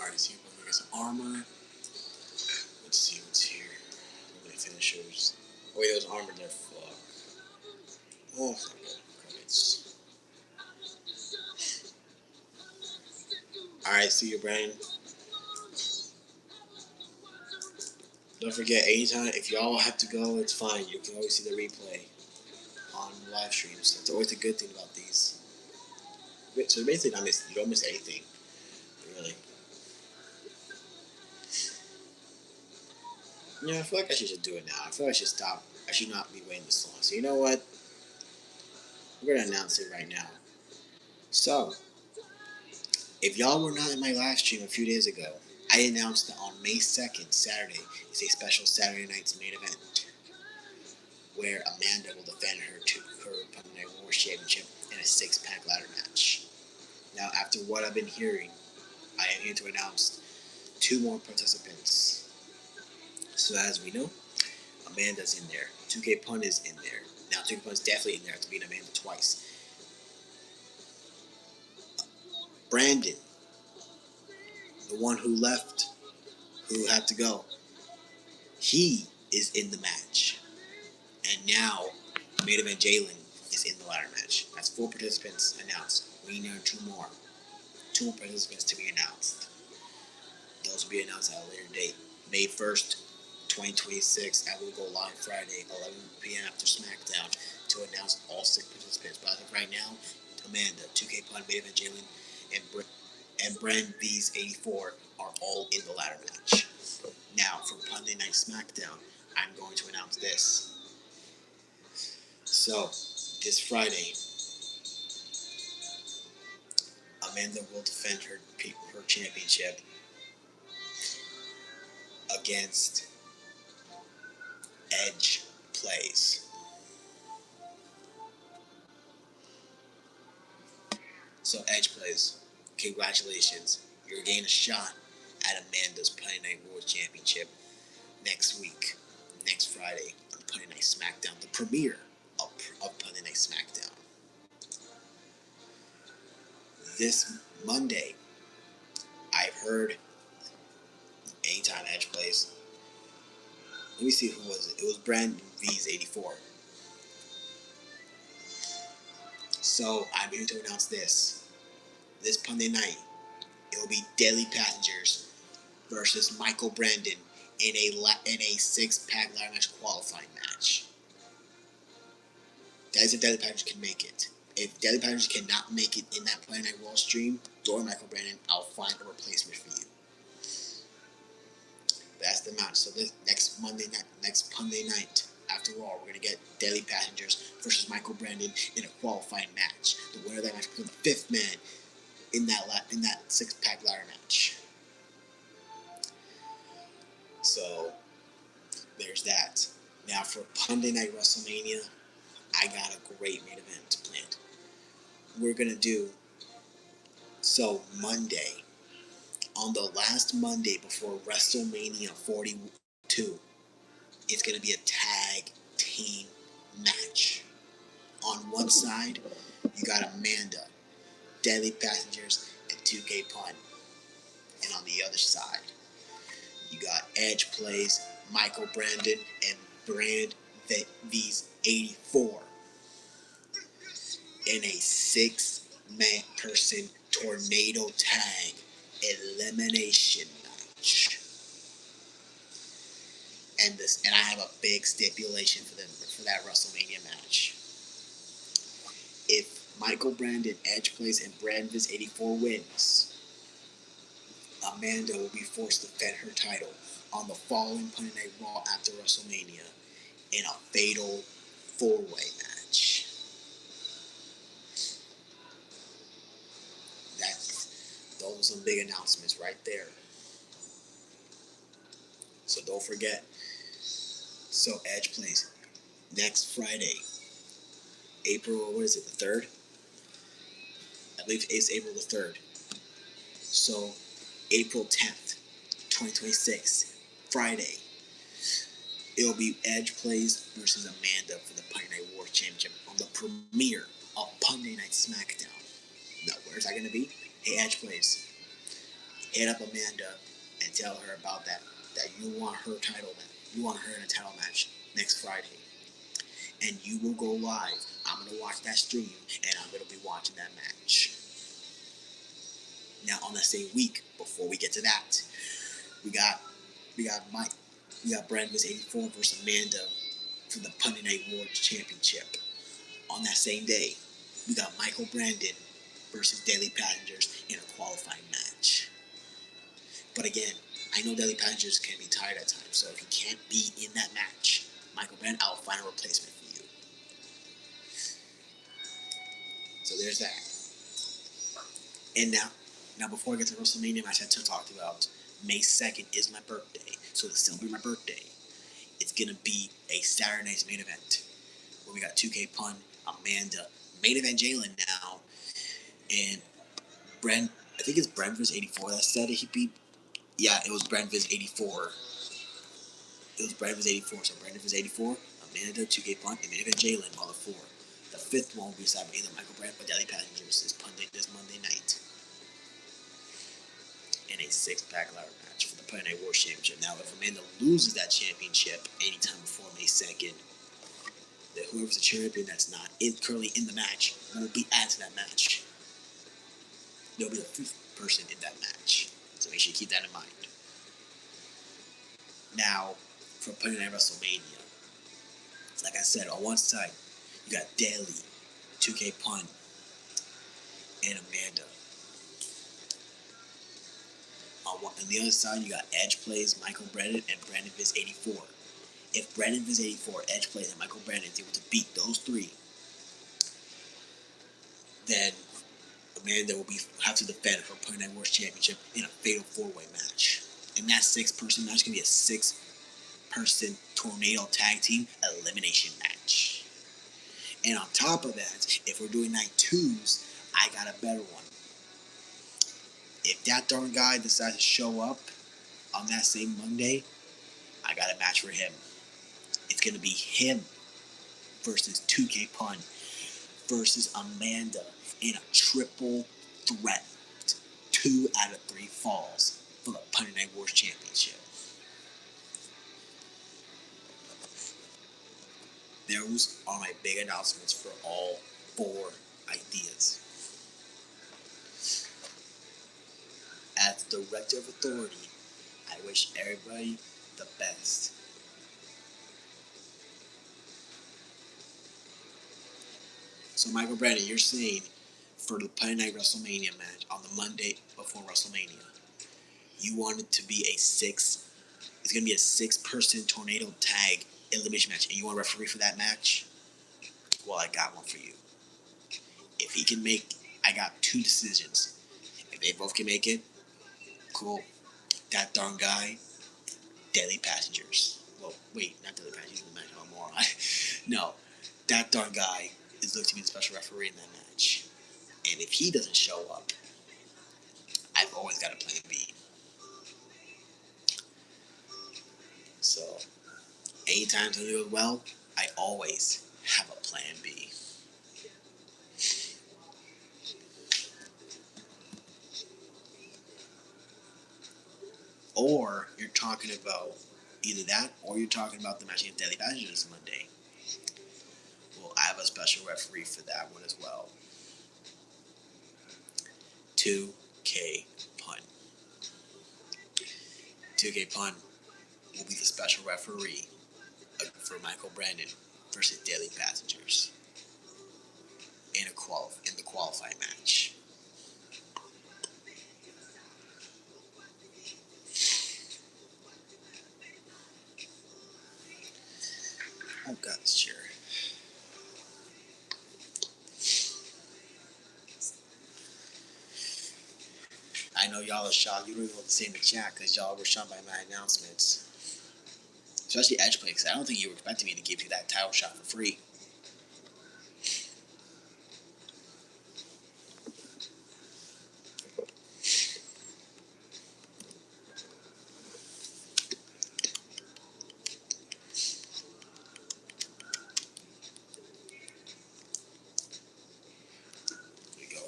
Speaker 1: Alright, see if we can get some armor. Let's see what's here. Many finishers. Oh, wait, those armor there. Fuck. Oh, credits. Alright, see you, Brandon. Don't forget, anytime, if y'all have to go, it's fine. You can always see the replay on live streams. That's always a good thing about these. So basically, you don't miss anything, really. Yeah, I feel like I should just do it now. I feel like I should stop. I should not be waiting this long. So you know what? We're gonna announce it right now. So, if y'all were not in my live stream a few days ago, I announced that on May 2nd, Saturday, is a special Saturday night's main event where Amanda will defend her Monday Night War Championship in a 6-pack ladder match. Now, after what I've been hearing, I am here to announce 2 more participants. So as we know, Amanda's in there. 2K Pun is in there. Now 2K Pun's definitely in there to beat Amanda twice. Brandon, the one who left, who had to go, he is in the match. And now, main event Jalen is in the ladder match. That's 4 participants announced. We need 2 more. 2 more participants to be announced. Those will be announced at a later date. May 1st, 2026. I will go live Friday, 11 p.m. after SmackDown to announce all 6 participants. But as of right now, Amanda, 2K Pun, main event Jalen, and Brand V's 84 are all in the ladder match. Now, for Monday Night SmackDown, I'm going to announce this. So, this Friday, Amanda will defend her championship against Edge Plays. So, Edge Plays, congratulations. You're getting a shot at Amanda's Monday Night World Championship next week, next Friday, on Monday Night SmackDown, the premiere of Monday Night SmackDown. This Monday, I've heard anytime Edge Plays. Let me see who was it. It was Brandon V's 84. So I'm here to announce this. This Monday night, it will be Deadly Passengers versus Michael Brandon in a six-pack ladder match qualifying match. That is if Deadly Passengers can make it. If Deadly Passengers cannot make it in that Monday Night Raw stream, or Michael Brandon, I'll find a replacement for you. That's the match. So this next Monday night after Raw, we're gonna get Deadly Passengers versus Michael Brandon in a qualifying match. The winner of that match becomes the fifth man in that six-pack ladder match. So there's that. Now for Monday Night WrestleMania, I got a great main event planned. We're gonna do Monday, on the last Monday before WrestleMania 42, it's gonna be a tag team match. On one side, you got Amanda, Deadly Passengers, and 2K Pun. And on the other side, you got Edge Plays, Michael Brandon, and Brand V's 84 in a six-person tornado tag elimination match. And I have a big stipulation for that WrestleMania match. If Michael Brandon, Edge Plays, and Brand Viz 84 wins, Amanda will be forced to defend her title on the following Monday Night Raw after WrestleMania in a fatal four-way match. Those are some big announcements right there. So don't forget. So Edge Plays next Friday, April, the 3rd? I believe it's April the 3rd. So April 10th, 2026, Friday, it'll be Edge Plays versus Amanda for the Monday Night War Championship on the premiere of Monday Night SmackDown. Now, where's that going to be? Hey, Edge Plays, hit up Amanda and tell her about that you want her you want her in a title match next Friday. And you will go live. I'm going to watch that stream, and I'm going to be watching that match. Now, on the same week, before we get to that, we got Brand Viz 84 versus Amanda for the Monday Night War Championship. On that same day, we got Michael Brandon versus Deadly Passengers in a qualifying match. But again, I know Deadly Passengers can be tired at times, so if he can't be in that match, Michael Brandon, I'll find a replacement for you. So there's that. And now before I get to WrestleMania match I talked about, May 2nd is my birthday. So to celebrate my birthday, it's going to be a Saturday night's main event where we got 2K Pun, Amanda, main event Jalen now, and I think it's Brand Viz 84 that said it. He beat, yeah, it was Brand Viz 84. It was Brand Viz 84. So Brand Viz 84, Amanda, 2K Pun, and main event Jalen, all the four. The fifth one will be decided by either Michael Brandon or Deadly Passengers this Monday night in a six-pack ladder match for the Monday Night War Championship. Now, if Amanda loses that championship anytime before May 2nd, then whoever's the champion that's not currently in the match will be added to that match. They'll be the fifth person in that match. So make sure you keep that in mind. Now, for Monday Night WrestleMania, like I said, on one side, you got Deadly, 2K Pun, and Amanda. On the other side, you got Edge Plays, Michael Brandon, and Brandon Viz 84. If Brandon Viz 84, Edge Plays, and Michael Brandon is able to beat those three, then Amanda will have to defend her Monday Night Wars Championship in a fatal four-way match. And that six-person match is going to be a six-person tornado tag team elimination match. And on top of that, if we're doing night twos, I got a better one. If that darn guy decides to show up on that same Monday, I got a match for him. It's going to be him versus 2K Pun versus Amanda in a triple threat. 2 out of 3 falls for the Monday Night Wars Championship. Those are my big announcements for all 4 ideas. As the director of authority, I wish everybody the best. So, Michael Brandon, you're saying for the Monday Night WrestleMania match on the Monday before WrestleMania, you want it to be it's going to be a 6-person tornado tag elimination match, and you want a referee for that match? Well, I got one for you. If he can make, I got 2 decisions. If they both can make it, cool. That darn guy, Deadly Passengers. Well, wait, not Deadly Passengers in the match, I'm a moron. No, that darn guy is looked to be the special referee in that match. And if he doesn't show up, I've always got a plan B. So, anytime something goes well, I always have a plan B. Or you're talking about either that, or you're talking about the match against Deadly Passengers Monday. Well, I have a special referee for that one as well. 2K Pun. 2K Pun will be the special referee for Michael Brandon versus Deadly Passengers in the qualifying match. Oh God, this chair. I know y'all are shocked. You don't even want to say in the chat because y'all were shocked by my announcements. Especially Edgeplay, because I don't think you were expecting me to give you that title shot for free. Here we go.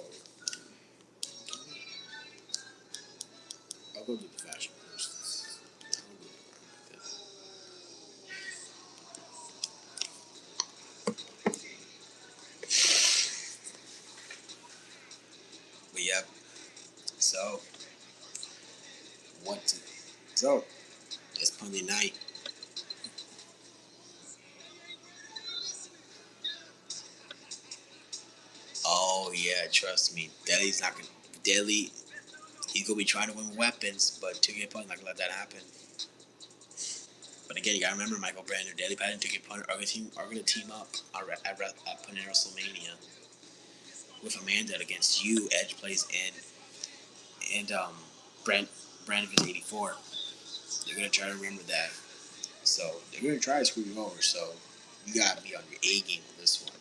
Speaker 1: I'll go do the fashion first. But yep. So, it's Monday night. Oh yeah, trust me. Deadly's not gonna Deadly. He's gonna be trying to win with weapons, but 2K Pun not gonna let that happen. But again, you gotta remember Michael Brandon, Deadly Pat, and 2K Pun are gonna team up at Pun in WrestleMania with Amanda against you, Edge Plays, and Brandon 84. They're gonna try to remember that. So they're gonna try to screw you over. So you gotta be on your A game with this one.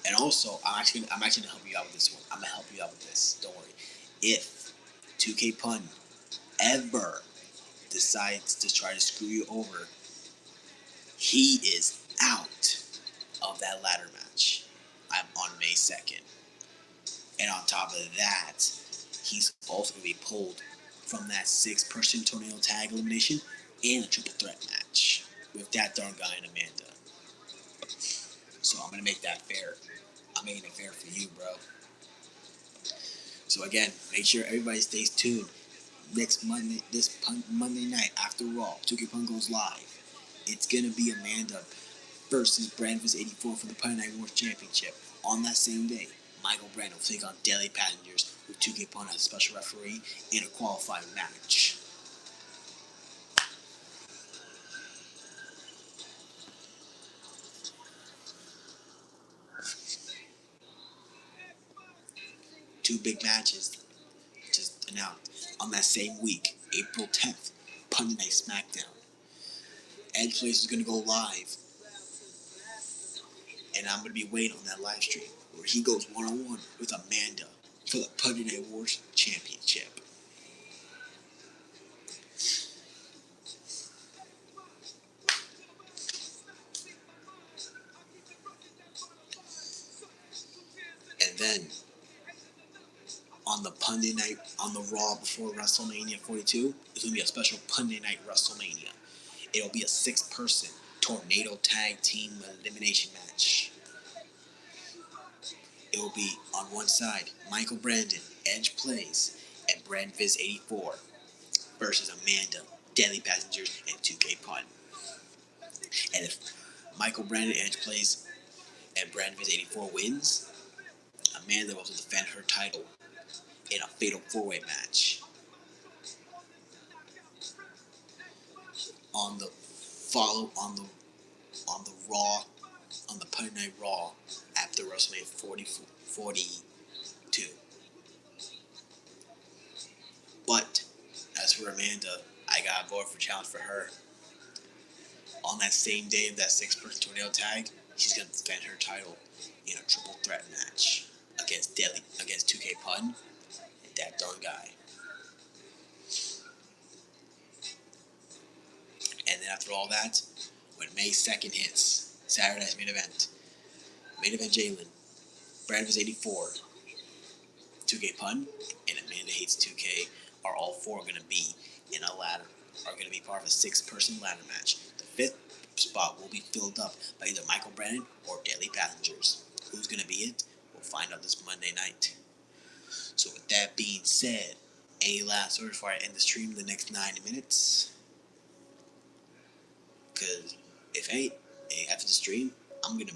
Speaker 1: And also, I'm actually gonna help you out with this one. I'm gonna help you out with this. Don't worry. If 2K Pun ever decides to try to screw you over, he is out of that ladder match. I'm on May 2nd. And on top of that, he's also going to be pulled from that 6-person tornado tag elimination and a triple threat match with that darn guy and Amanda. So I'm going to make that fair. I'm making it fair for you, bro. So again, make sure everybody stays tuned. Next Monday, Monday night after Raw, 2K Pun goes live. It's going to be Amanda versus Brandon 84 for the Pun Night Wars Championship. On that same day, Michael Brandon will take on Deadly Passengers with 2K Pun as a special referee in a qualifying match. Two big matches just announced on that same week, April 10th, Pun Night SmackDown. Edge Place is going to go live, and I'm going to be waiting on that live stream where he goes one-on-one with Amanda for the Pun Night Wars Championship. And then on the Monday night, on the Raw before WrestleMania 42, it's going to be a special Monday night WrestleMania. It'll be a 6-person Tornado Tag Team Elimination Match. It will be on one side, Michael Brandon, Edge Plays, and Brandviz 84 versus Amanda, Deadly Passengers, and 2K Pun. And if Michael Brandon, Edge Plays, and Brandviz 84 wins, Amanda will defend her title in a fatal 4-way match. On the Raw, on the Monday Night Raw after WrestleMania 42. But as for Amanda, I got a vote for challenge for her. On that same day of that 6-person tornado tag, she's gonna defend her title in a triple threat match against 2K Pun and that darn guy. And then after all that, when May 2nd hits, Saturday's main event Jalen, Brandviz 84, 2K Pun, and Amanda Hates 2K are all four going to be in a ladder, are going to be part of a 6-person ladder match. The 5th spot will be filled up by either Michael Brandon or Deadly Passengers. Who's going to be it? We'll find out this Monday night. So with that being said, any last words before I end the stream in the next 90 minutes? Because after the stream, I'm gonna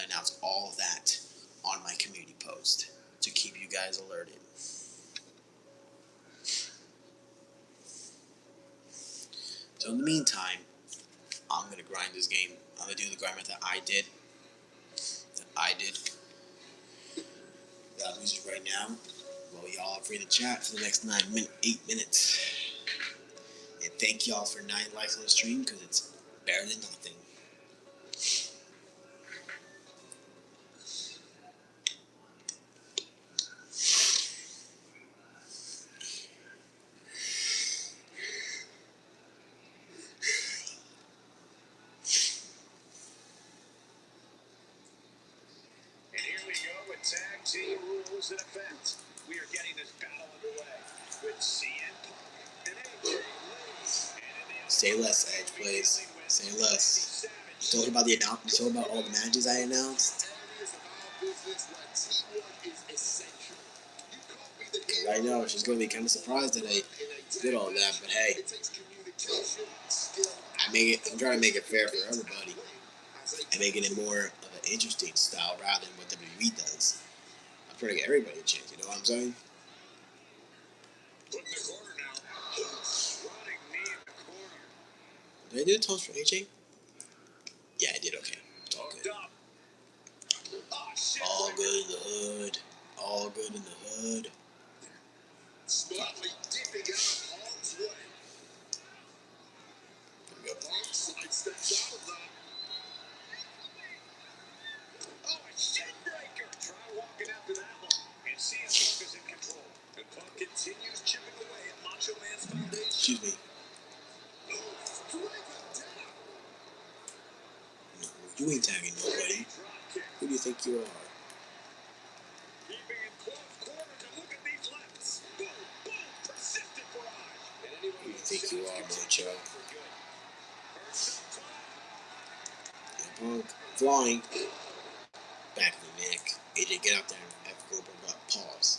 Speaker 1: announce all of that on my community post to keep you guys alerted. So in the meantime, I'm gonna grind this game. I'm gonna do the grind method I did. Got music right now. Well, y'all are free to chat for the next 8 minutes. And thank y'all for 9 likes on the stream because it's better than nothing.
Speaker 2: And here we go with tag team rules in effect. We are getting this battle underway with CM Punk and AJ Lee.
Speaker 1: Say less, Edge Plays. Say less. You told about all the matches I announced? I know she's going to be kind of surprised that I did all that, but hey, I'm trying to make it fair for everybody. I'm making it more of an interesting style rather than what WWE does. I'm trying to get everybody a chance, you know what I'm saying?
Speaker 2: Put in the corner now. Running knee in the corner.
Speaker 1: Did I do the toast for AJ? Yeah, I did okay. It's all good. All good in the hood. All good in the hood.
Speaker 2: Slightly dipping out harm's way.
Speaker 1: There we go.
Speaker 2: Side steps out of that. Oh, a shin breaker. Try walking after that one. And CM Punk is in control. And Punk continues chipping away at Macho Man's foundation.
Speaker 1: Excuse me. No, you ain't tagging nobody. Who do you think you are?
Speaker 2: Keeping in close quarters and look at these lefts. Boom, boom, persistent barrage. And anyone
Speaker 1: Who do you think you are, Mocho? Punk flying. Back of the neck. AJ, get out there and F Goldberg got pause.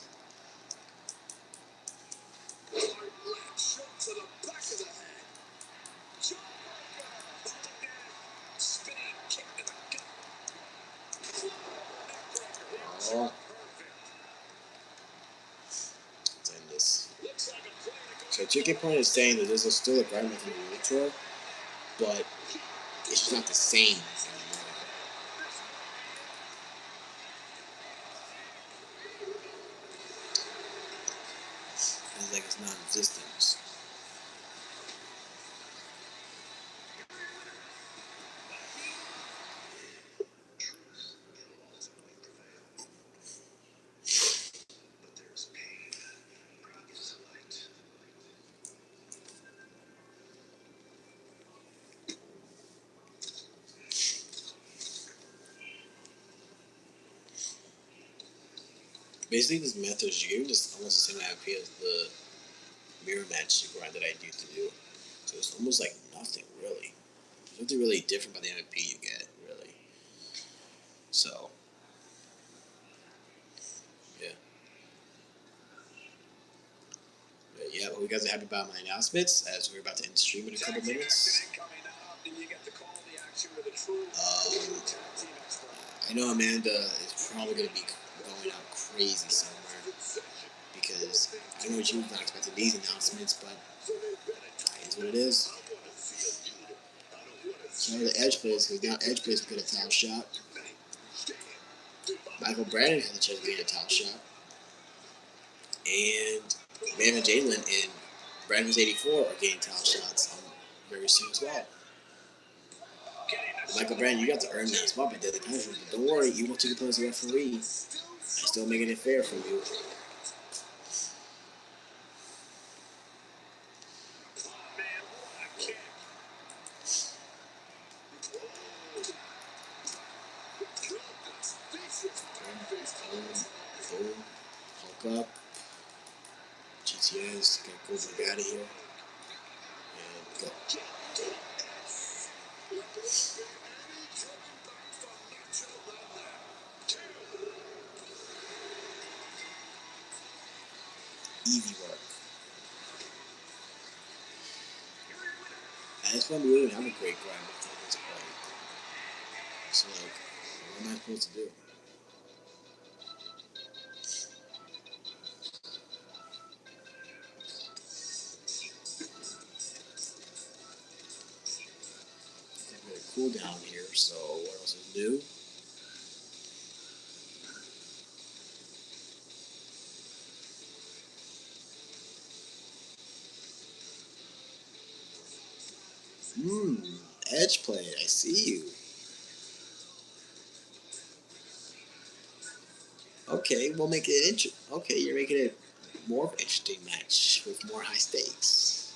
Speaker 2: Shot to the back of the head. Jawbreaker. Spinning kick to the gut.
Speaker 1: Oh. Let's end this. So Chicken Point is saying that there's still a grind method in the intro, but it's just not the same anymore. It's like it's non-existent. Basically, this method is you just almost the same IP as the mirror match grind that I used to do. So it's almost like nothing, really. nothing really different about the MVP you get, really. So, yeah. But yeah, well, you guys are happy about my announcements as we're about to end the stream in a couple minutes. I know Amanda is probably going to be going out crazy somewhere because I know she was not expecting these announcements, but it is what it is. So the edge plays, because now edge plays will get a towel shot. Michael Brandon has a chance to get a towel shot. And Van Jalen and Brandon's 84 are getting towel shots very soon as well. Michael Brandon, you got to earn that spot by Deadly Punishment, but don't worry, even if you can play as a referee, I'm still making it fair for you. Boom. Hulk up. GTS. Gotta go back out of here. And go. Easy work. And it's fun to really have a great grind with this play. So, like, what am I supposed to do? I'm going to cool down here, so what else is new? Edge play. I see you. Okay, we'll make it Okay, you're making it more of an interesting match with more high stakes.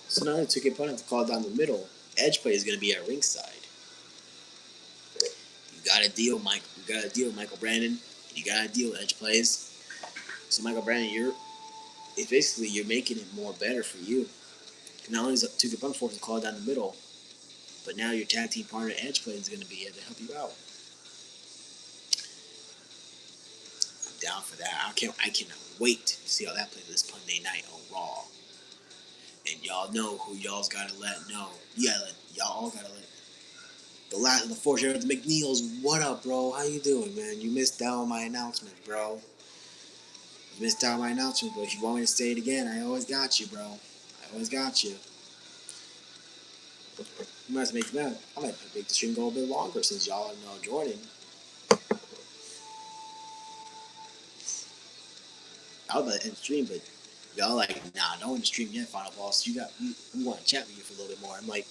Speaker 1: So now the 2K opponent to call down the middle. Edge play is going to be at ringside. You got to deal, Mike. You got to deal with Michael Brandon. You got to deal with Edge plays. So Michael Brandon, it's basically you're making it more better for you. Not only is the 2K opponent forced to call down the middle, but now your tag team partner Edge play is going to be here to help you out. I'm down for that. I cannot wait to see how that plays this Monday night on Raw. And y'all know who y'all's gotta let know. Y'all all gotta let the last of the fourth year of the McNeils. What up, bro? How you doing, man? You missed out on my announcement, bro. You missed out on my announcement, but if you want me to say it again, I always got you, bro. I always got you. You might make that. I might make the stream go a bit longer since y'all know Jordan. I was about to end the stream, but y'all like, nah, don't end the stream yet, Final Boss. We want to chat with you for a little bit more. I'm like,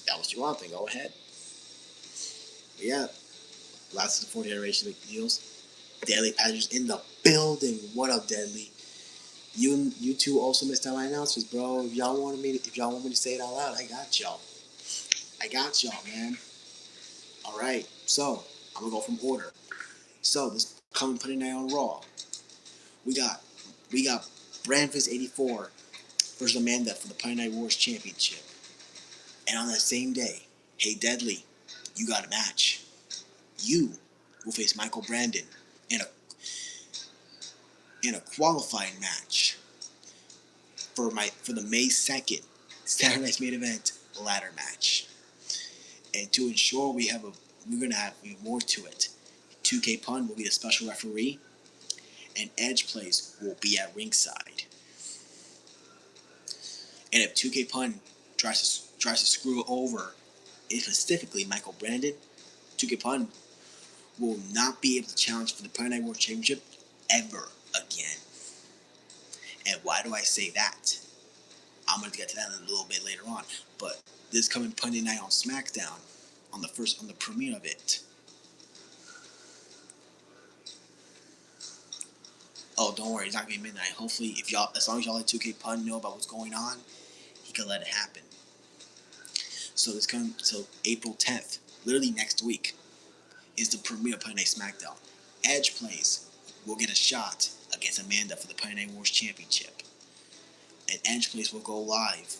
Speaker 1: that was what you want, then go ahead. But yeah, last of the fourth generation McNeils. Deadly Passengers in the building. What up, Deadly? You two also missed out my announcements, bro. If y'all want me to say it out loud, I got y'all. I got y'all, man. All right. So I'm gonna go from order. So this coming Monday night on Raw, we got Brandfist 84 versus Amanda for the Monday Night Wars Championship. And on that same day, hey Deadly, you got a match. You will face Michael Brandon in a qualifying match for the May 2nd Saturday Night's Main Event ladder match. And to ensure we're gonna have more to it. 2K Pun will be the special referee, and Edge Plays will be at ringside. And if 2K Pun tries to screw over, specifically Michael Brandon, 2K Pun will not be able to challenge for the Pun Night World Championship ever again. And why do I say that? I'm going to get to that a little bit later on. But this coming Monday night on SmackDown, on the premiere of it. Oh, don't worry, it's not gonna be midnight. Hopefully, as long as y'all let 2K Pun know about what's going on, he can let it happen. So April 10th, literally next week, is the premiere of Monday Night SmackDown. Edge Plays will get a shot against Amanda for the Monday Night Wars Championship, and Edge Plays will go live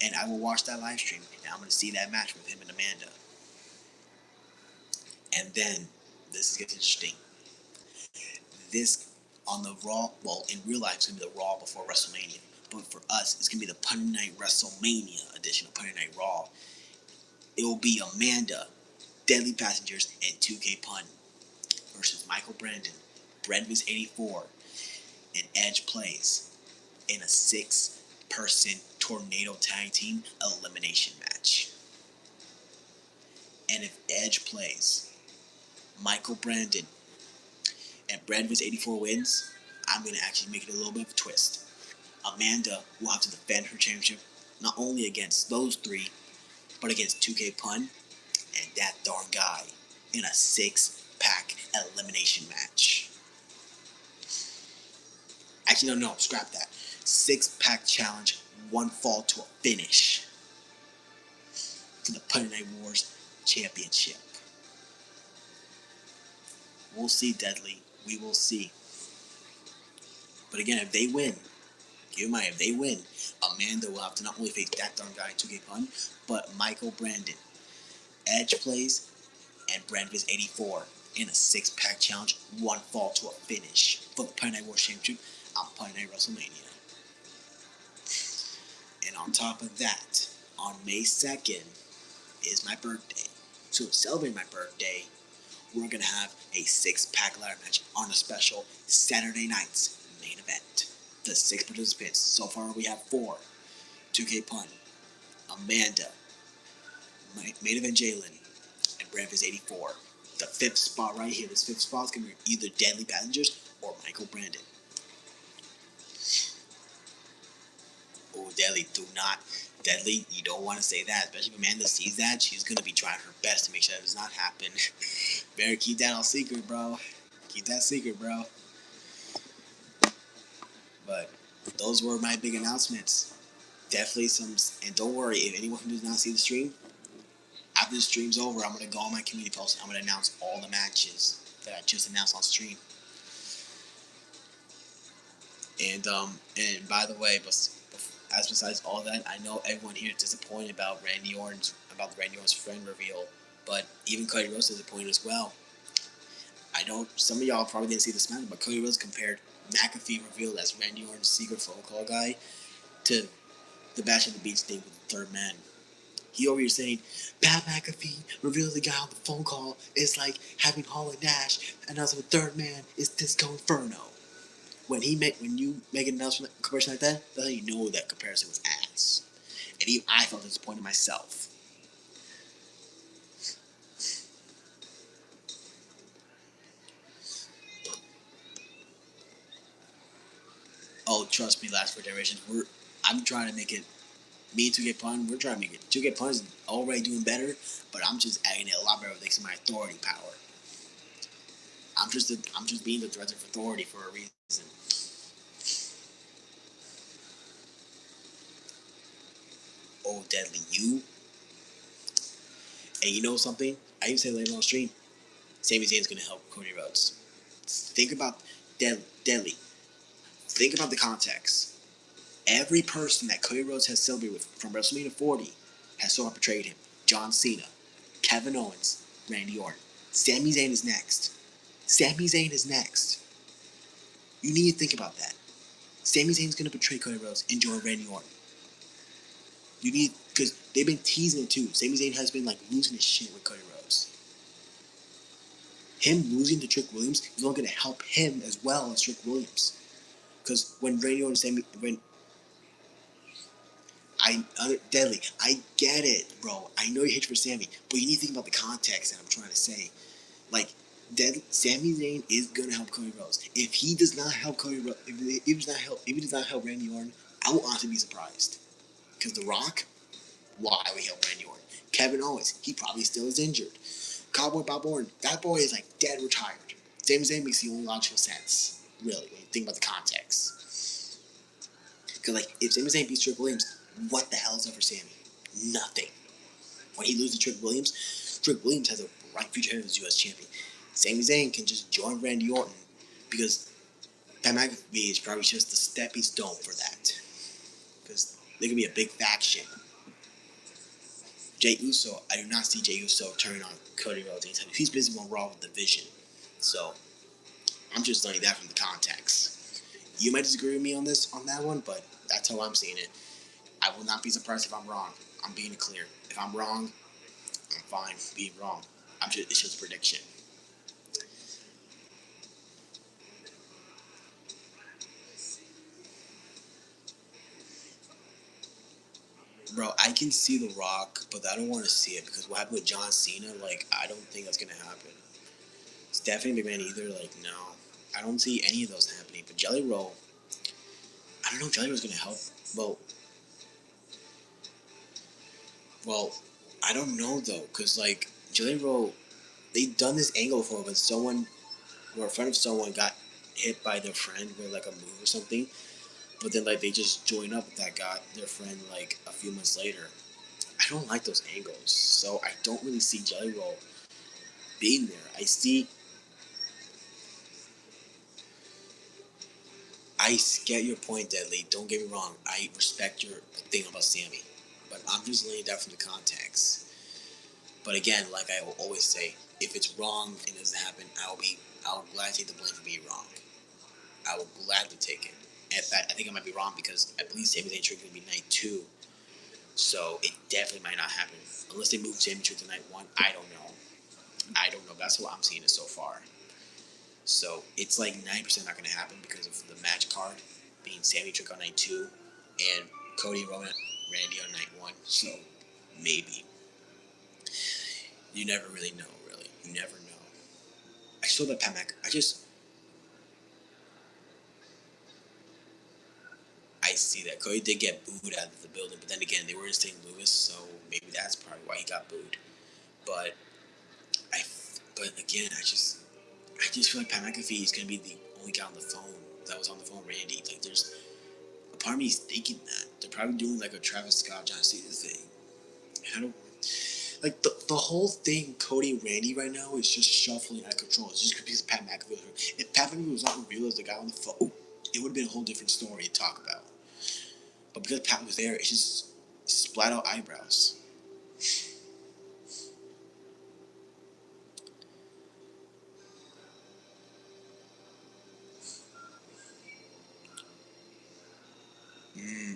Speaker 1: And I will watch that live stream, and I'm going to see that match with him and Amanda. And then, this gets interesting. This, on the Raw, well, in real life, it's going to be the Raw before WrestleMania. But for us, it's going to be the Punny Night WrestleMania edition of Punny Night Raw. It will be Amanda, Deadly Passengers, and 2K Pun versus Michael Brandon, Breadvis 84, and Edge Plays in a 6-person tornado tag team elimination match. And if Edge Plays, Michael Brandon, and Breadvis 84 wins, I'm going to actually make it a little bit of a twist. Amanda will have to defend her championship not only against those three, but against 2K Pun and that darn guy in a 6-pack elimination match. Actually, no, scrap that. 6-pack challenge, 1 fall to a finish for the Punny Night Wars Championship. We'll see, Deadly. We will see. But again, if they win, keep in mind, if they win, Amanda will have to not only face that darn guy, 2K Pun, but Michael Brandon, Edge Plays, and Breadvis 84 in a 6-pack challenge, 1 fall to a finish for the Punny Night Wars Championship on Punny Night WrestleMania. And on top of that, on May 2nd is my birthday. So to celebrate my birthday, we're going to have a 6-pack ladder match on a special Saturday night's main event. The 6 participants, so far we have 4. 2K Pun, Amanda, Main Event Jalen, and Breadvis 84. The 5th spot right here, this 5th spot is going to be either Deadly Passengers or Michael Brandon. Oh, Deadly, Deadly, you don't want to say that. Especially if Amanda sees that, she's going to be trying her best to make sure that does not happen. Better keep that all secret, bro. Keep that secret, bro. But those were my big announcements. Definitely some, and don't worry, if anyone who does not see the stream, after the stream's over, I'm going to go on my community post and I'm going to announce all the matches that I just announced on stream. And by the way, as besides all that, I know everyone here is disappointed about the Randy Orton's friend reveal, but even Cody Rhodes is disappointed as well. I know some of y'all probably didn't see this match, but Cody Rhodes compared McAfee revealed as Randy Orton's secret phone call guy to the Bash at the Beach thing with the third man. He over here saying, Pat McAfee revealed the guy on the phone call is like having Hall and Nash announce the third man is Disco Inferno. When you make an announcement comparison like that, that's how you know that comparison was ass. And even I felt disappointed myself. Oh, trust me, Last 4 Generations, I'm trying to make it. Me and 2K Pun, we're trying to make it. 2K Pun is already doing better, but I'm just adding it a lot better thanks to my authority power. I'm just being the director of authority for a reason. Oh, Deadly, you. And you know something? I even said later on stream, Sami Zayn's gonna help Cody Rhodes. Think about Deadly. Think about the context. Every person that Cody Rhodes has celebrated with from WrestleMania 40 has so betrayed him. John Cena, Kevin Owens, Randy Orton. Sami Zayn is next. Sami Zayn is next. You need to think about that. Sami Zayn's gonna betray Cody Rhodes and join Randy Orton. You need, because they've been teasing it too. Sami Zayn has been like losing his shit with Cody Rhodes. Him losing to Trick Williams is only gonna help him as well as Trick Williams. Because when Randy Orton Deadly, I get it, bro. I know you hate for Sami, but you need to think about the context that I'm trying to say. Like, Sami Zayn is gonna help Cody Rhodes. If he does not help Cody Rhodes, if he does not help Randy Orton, I will honestly be surprised. Because The Rock, why would he help Randy Orton? Kevin Owens, he probably still is injured. Cowboy Bob Orton, that boy is like dead retired. Sami Zayn makes the only logical sense, really, when you think about the context. Because like, if Sami Zayn beats Trick Williams, what the hell is up for Sami? Nothing. When he loses to Trick Williams has a bright future ahead as U.S. champion. Sami Zayn can just join Randy Orton because Pat McAfee is probably just the stepping stone for that. Because they could be a big faction. Jey Uso, I do not see Jey Uso turning on Cody Rhodes anytime. He's busy on Raw with the Vision. So I'm just learning that from the context. You might disagree with me on that one, but that's how I'm seeing it. I will not be surprised if I'm wrong. I'm being clear. If I'm wrong, I'm fine being wrong. It's just a prediction. Bro, I can see The Rock, but I don't want to see it because what happened with John Cena, like, I don't think that's gonna happen. Stephanie McMahon either, like, no. I don't see any of those happening. But Jelly Roll, I don't know if Jelly Roll's gonna help. Well, I don't know though, because like Jelly Roll, they've done this angle before when someone or a friend of someone got hit by their friend with like a move or something, but then like they just join up with that guy, their friend, like a few months later. I don't like those angles, so I don't really see Jelly Roll being there. I get your point, Deadly. Don't get me wrong. I respect your thing about Sammy, but I'm just laying that from the context. But again, like I will always say, if it's wrong and it doesn't happen, I'll gladly take the blame for being wrong. I will gladly take it. In fact, I think I might be wrong because I believe Sami Zayn Trick will be night 2, so it definitely might not happen unless they move Sami Trick to night 1. I don't know. But that's what I'm seeing it so far. So it's like 90% not going to happen because of the match card being Sami Trick on night 2 and Cody and Randy on night 1. So maybe. You never really know, really. You never know. I saw that Pat Mac. I see that Cody did get booed out of the building, but then again, they were in St. Louis, so maybe that's probably why he got booed. But but again, I just feel like Pat McAfee is gonna be the only guy on the phone that was on the phone with Randy. Like, there's a part of me is thinking that they're probably doing like a Travis Scott, John Cena thing. And I don't like the whole thing. Cody and Randy right now is just shuffling out of control. It's just because Pat McAfee. If Pat McAfee was not revealed as the guy on the phone, it would have been a whole different story to talk about. But because Pat was there, it's just splat out eyebrows.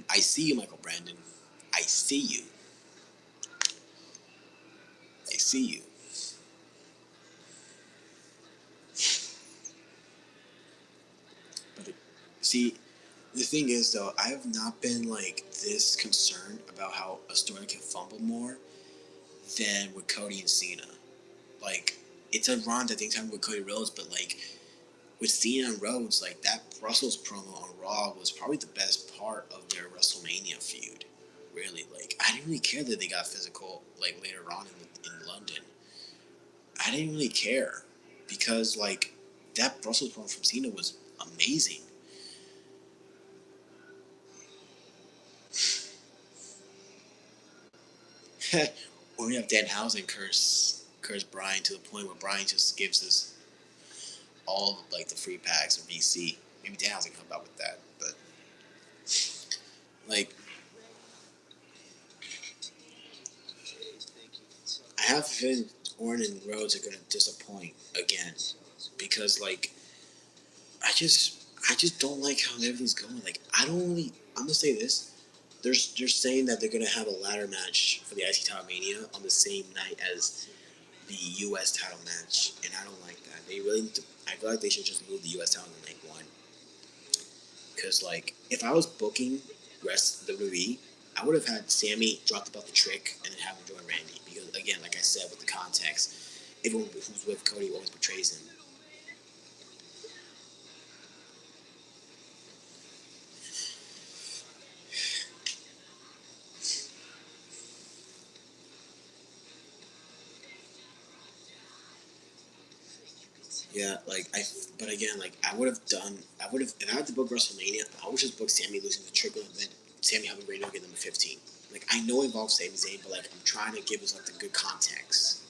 Speaker 1: I see you, Michael Brandon. I see you. I see you. But see, the thing is, though, I have not been like this concerned about how a story can fumble more than with Cody and Cena. Like, it's ironic that things happen with Cody Rhodes, but like with Cena and Rhodes, like that Brussels promo on Raw was probably the best part of their WrestleMania feud. Really, like I didn't really care that they got physical like later on in London. I didn't really care because like that Brussels promo from Cena was amazing. Or we have Danhausen curse Brian to the point where Brian just gives us all like the free packs of VC. Maybe Danhausen can help out with that, but like I have a feeling Orton and Rhodes are gonna disappoint again because like I just don't like how everything's going. Like I don't really. I'm gonna say this. They're saying that they're gonna have a ladder match for the IC Title Mania on the same night as the U.S. title match, and I don't like that. They really need to. I feel like they should just move the U.S. title to night 1. Because like, if I was booking rest WWE, I would have had Sammy drop the belt the Trick and then have him join Randy. Because again, like I said, with the context, everyone who's with Cody always betrays him. Yeah, like but again, like I would have, if I had to book WrestleMania, I would just book Sammy losing the Trick and then Sammy having Reno get them to 15. Like I know it involves Sami Zayn, but like I'm trying to give us like the good context.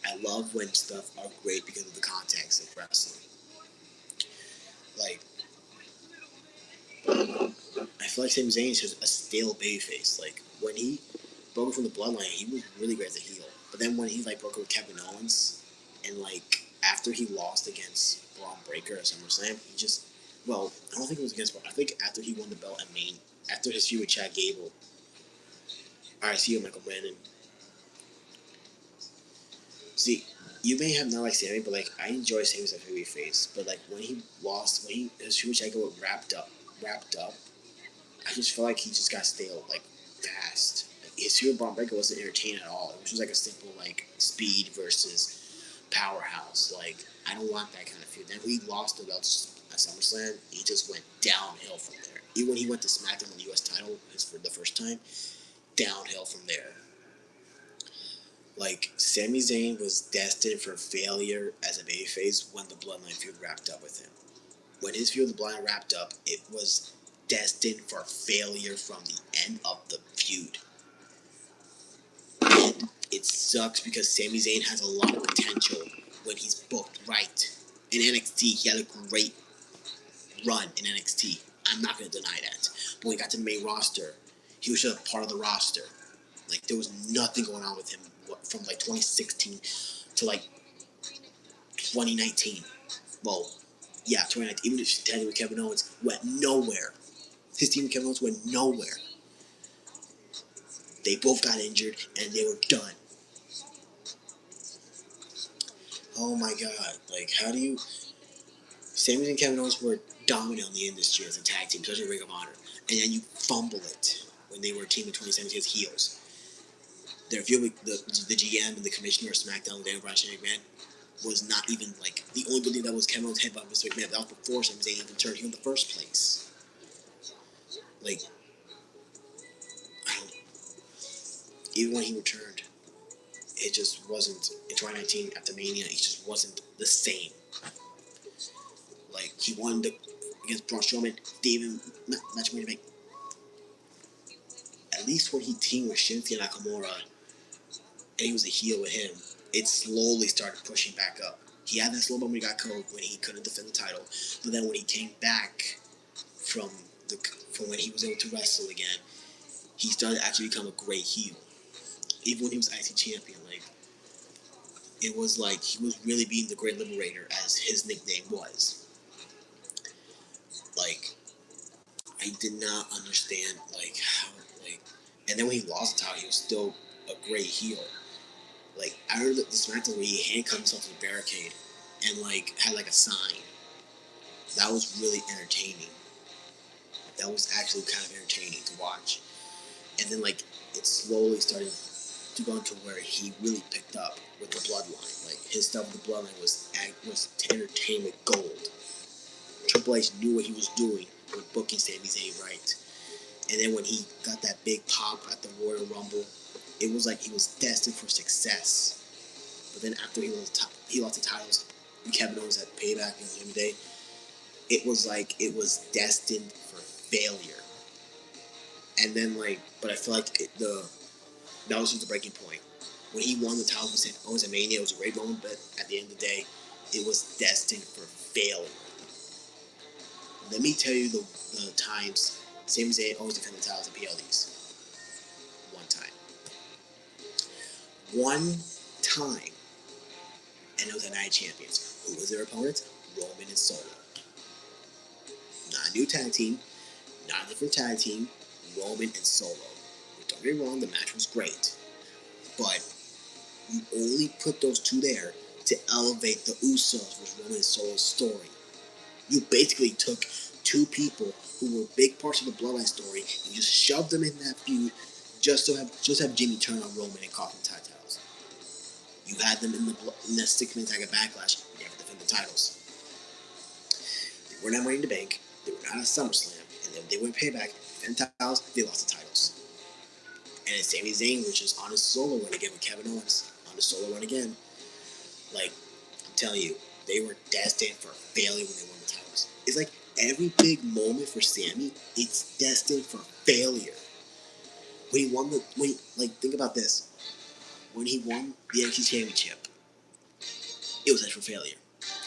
Speaker 1: I love when stuff are great because of the context of wrestling. Like I feel like Sami Zayn is just a stale babyface. Like when he broke it from the bloodline, he was really great as a heel. But then when he like broke it with Kevin Owens, and like after he lost against Braun Breaker at SummerSlam, he just I don't think it was against Braun. I think after he won the belt at Main, after his feud with Chad Gable. All right, see you, Michael Brandon. See, you may have not liked Sammy, but like I enjoy Sammy as a babyface. But like when he lost, his feud with Chad Gable wrapped up, I just feel like he just got stale like fast. Like, his feud with Braun Breaker wasn't entertaining at all. It was just like a simple like speed versus powerhouse. Like I don't want that kind of feud. Then when he lost the belt at SummerSlam, he just went downhill from there. Even when he went to SmackDown with the U.S. title for the first time, downhill from there. Like Sami Zayn was destined for failure as a babyface when the Bloodline feud wrapped up with him. When his feud with the Bloodline wrapped up, it was destined for failure from the end of the feud. And it sucks because Sami Zayn has a lot of potential when he's booked right. In NXT, he had a great run in NXT. I'm not going to deny that. But when he got to the main roster, he was just a part of the roster. Like, there was nothing going on with him from, like, 2016 to, like, 2019. Well, yeah, 2019. Even his tag with Kevin Owens went nowhere. His team with Kevin Owens went nowhere. They both got injured, and they were done. Oh, my God. Like, how do you... Sami Zayn and Kevin Owens were dominant in the industry as a tag team, especially Ring of Honor. And then you fumble it when they were a team in 2017 as heels. Their feud with the GM and the commissioner of SmackDown, Daniel Bryan, Shane McMahon, was not even like the only good thing that was Kevin Owens' head by Mr. McMahon. That was before Sami Zayn even turned heel in the first place. Like, I don't. Even when he returned, it just wasn't in 2019 after Mania. He just wasn't the same. Like he won against Braun Strowman, match made make. At least when he teamed with Shinsuke Nakamura, and he was a heel with him, it slowly started pushing back up. He had that slow moment when he got cold when he couldn't defend the title, but then when he came back from when he was able to wrestle again, he started to actually become a great heel. Even when he was IC champion, like it was like he was really being the Great Liberator, as his nickname was. Like I did not understand how and then when he lost the title, he was still a great heel. Like I heard the SmackDown where he handcuffed himself to the barricade and like had like a sign. That was really entertaining. That was actually kind of entertaining to watch. And then like it slowly started to go into where he really picked up with the Bloodline. Like his stuff with the Bloodline was entertainment gold. Triple H knew what he was doing with booking Sami Zayn right. And then when he got that big pop at the Royal Rumble, it was like he was destined for success. But then after he lost the titles, Kevin Owens at Payback and Jimmy Day, it was like it was destined for failure. And then but I feel like that was just the breaking point. When he won the title with St. Owens at Mania, it was a great moment, but at the end of the day, it was destined for failure. Let me tell you the times Sami Zayn always defended the titles at PLEs. One time. And it was at Night Champions. Who was their opponents? Roman and Solo. Not a new tag team, not a different tag team, Roman and Solo. Don't get me wrong, the match was great. But you only put those two there to elevate the Usos with Roman and Solo's story. You basically took two people who were big parts of the Bloodline story and just shoved them in that feud just to have Jimmy turn on Roman and cost him titles. You had them in the 6-man tag at Backlash. You never defend the titles. They were not winning the bank. They were not at SummerSlam. And then they went Payback. Defend titles. They lost the titles. And then Sami Zayn, which is on his solo run again with Kevin Owens, on his solo run again. Like, I'm telling you, they were destined for failure when they won the titles. It's like every big moment for Sami, it's destined for failure. When he won think about this. When he won the NXT Championship, it was destined for failure.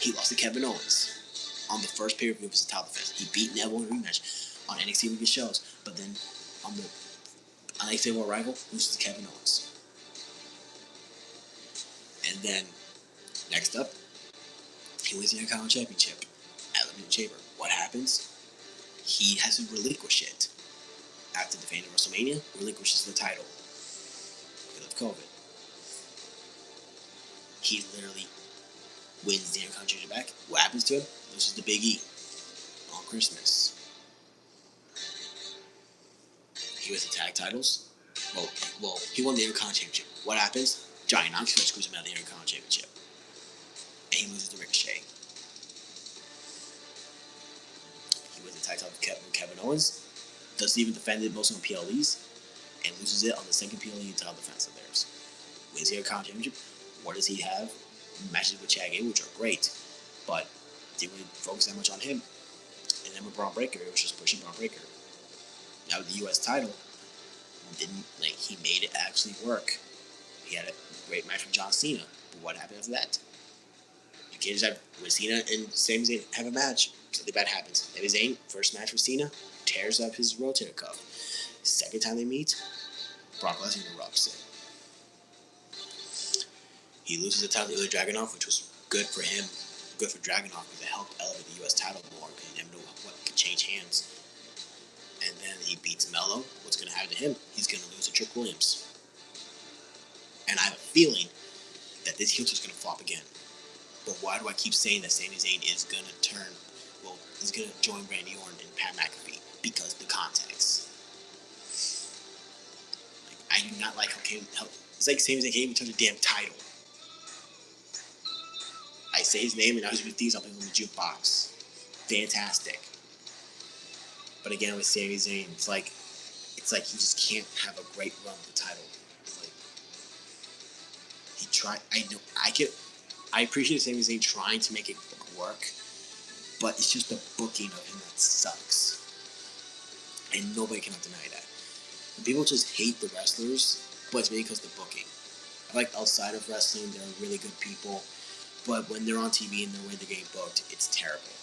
Speaker 1: He lost to Kevin Owens on the first pay-per-view of his title defense. He beat Neville in a rematch on NXT weekly shows, but then on the unfavorable rival, loses to Kevin Owens. And then, next up, he wins the Intercontinental Championship at Elimination Chamber. What happens? He has to relinquish it. After defending WrestleMania, relinquishes the title because of COVID. He literally wins the Intercontinental back. What happens to him? Loses to Big E on Christmas. He wins the tag titles. Well, he won the Intercontinental Championship. What happens? Johnny Knoxville screws him out of the Intercontinental Championship. And he loses to Ricochet. He wins the tag title with Kevin Owens. Doesn't even defend it, most on PLEs. And loses it on the second PLE title defense of theirs. Wins the Intercontinental Championship. What does he have? Matches with Chad Gable, which are great. But didn't really focus that much on him. And then with Braun Breaker, it was just pushing Braun Breaker. Now with the US title, he made it actually work. He had a great match with John Cena. But what happened after that? You can't just have with Cena and Sami Zayn have a match. Something bad happens. Sami Zayn, first match with Cena, tears up his rotator cuff. Second time they meet, Brock Lesnar interrupts it. He loses the title to Ilya Dragunov, which was good for him, good for Dragunov, because it helped elevate the US title more, because he never knew what could change hands. And then he beats Melo. What's going to happen to him? He's going to lose to Trick Williams. And I have a feeling that this heel is going to flop again. But why do I keep saying that Sami Zayn is going to he's going to join Randy Orton and Pat McAfee? Because the context. I do not like how it's like Sami Zayn can't even touch a damn title. I say his name and now he's with something on the jukebox. Fantastic. But again, with Sami Zayn, it's like he just can't have a great run with the title. He tried. I appreciate Sami Zayn trying to make it work, but it's just the booking of him that sucks, and nobody cannot deny that. And people just hate the wrestlers, but it's mainly because of the booking. I like outside of wrestling, they're really good people, but when they're on TV and the way they're getting booked, it's terrible.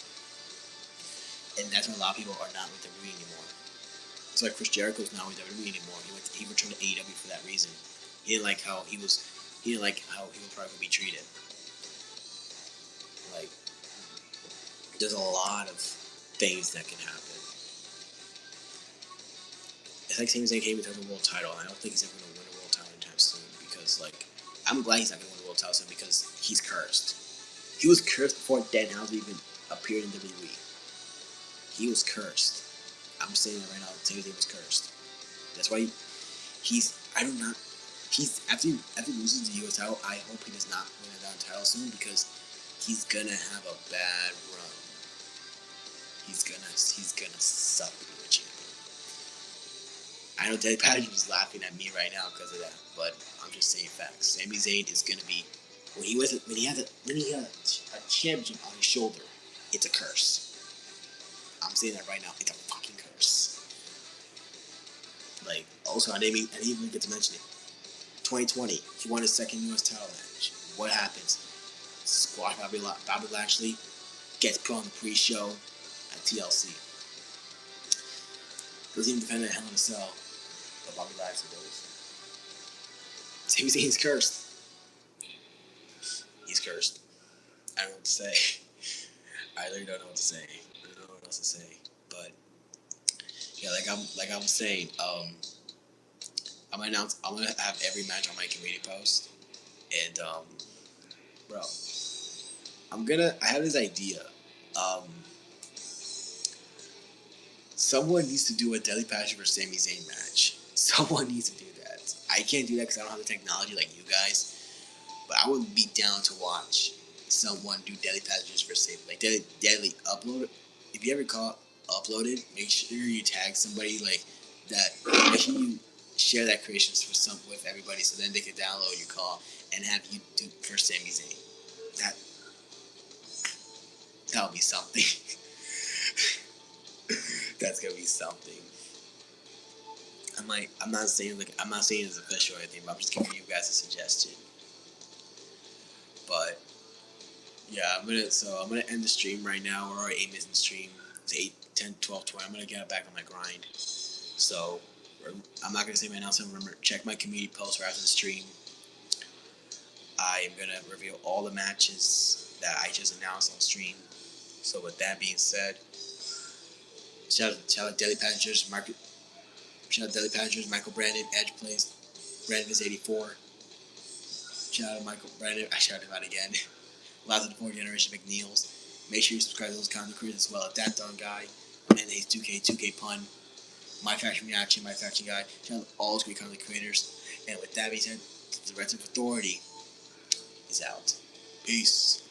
Speaker 1: And that's why a lot of people are not with WWE anymore. It's like Chris Jericho's not with WWE anymore. He returned to AEW for that reason. He didn't like how he was probably be treated. Like, there's a lot of things that can happen. It's like Sami Zayn came into the world title, and I don't think he's ever going to win a world title anytime soon. Because, I'm glad he's not going to win a world title soon because he's cursed. He was cursed before Danhausen even appeared in WWE. He was cursed. I'm saying that right now. Sami Zayn was cursed. That's why after he loses the US title, I hope he does not win a title soon because he's gonna have a bad run. He's gonna suck being a champion. I know Daddy Patterson is laughing at me right now because of that, but I'm just saying facts. Sami Zayn is gonna be when he had a championship on his shoulder. It's a curse. I'm saying that right now. It's a fucking curse. Also, I didn't even get to mention it. 2020, he won his second U.S. title match. What happens? Squash Bobby Lashley gets put on the pre-show at TLC. Doesn't even defend at Hell in a Cell, but Bobby Lashley does. Sami Zayn's cursed. He's cursed. I don't know what to say. I literally don't know what to say. I don't know what else to say. But yeah, like I was saying, I'm gonna have every match on my community post, and bro, I have this idea. Someone needs to do a Deadly Passion for Sami Zayn match. Someone needs to do that. I can't do that because I don't have the technology like you guys. But I would be down to watch someone do Deadly Passages for Sami. Like Deadly upload. If you ever upload it, make sure you tag somebody like that. Make sure you share that creations with everybody, so then they can download your call and have you do for Sami Zayn. That would be something. That's gonna be something. I'm not saying it's official or anything, but I'm just giving you guys a suggestion. But yeah, I'm gonna end the stream right now. We're already 8 minutes in the stream. It's 8, 10, 12, 20. I'm gonna get back on my grind. So I'm not gonna say my announcement. Remember, check my community post right after the stream. I am gonna reveal all the matches that I just announced on stream. So with that being said, shout out Daily Passengers, Michael Brandon, Edge Plays, Brandon is 84. Shout out Michael Brandon. I shouted him out again. Last of the 4th Generation McNeils. Make sure you subscribe to those content creators as well. At That Done Guy, Mayonnaise 2K Pun, My Faction Reaction, My Faction Guy. Shout out to all those great content creators. And with that being said, the Red Authority is out. Peace.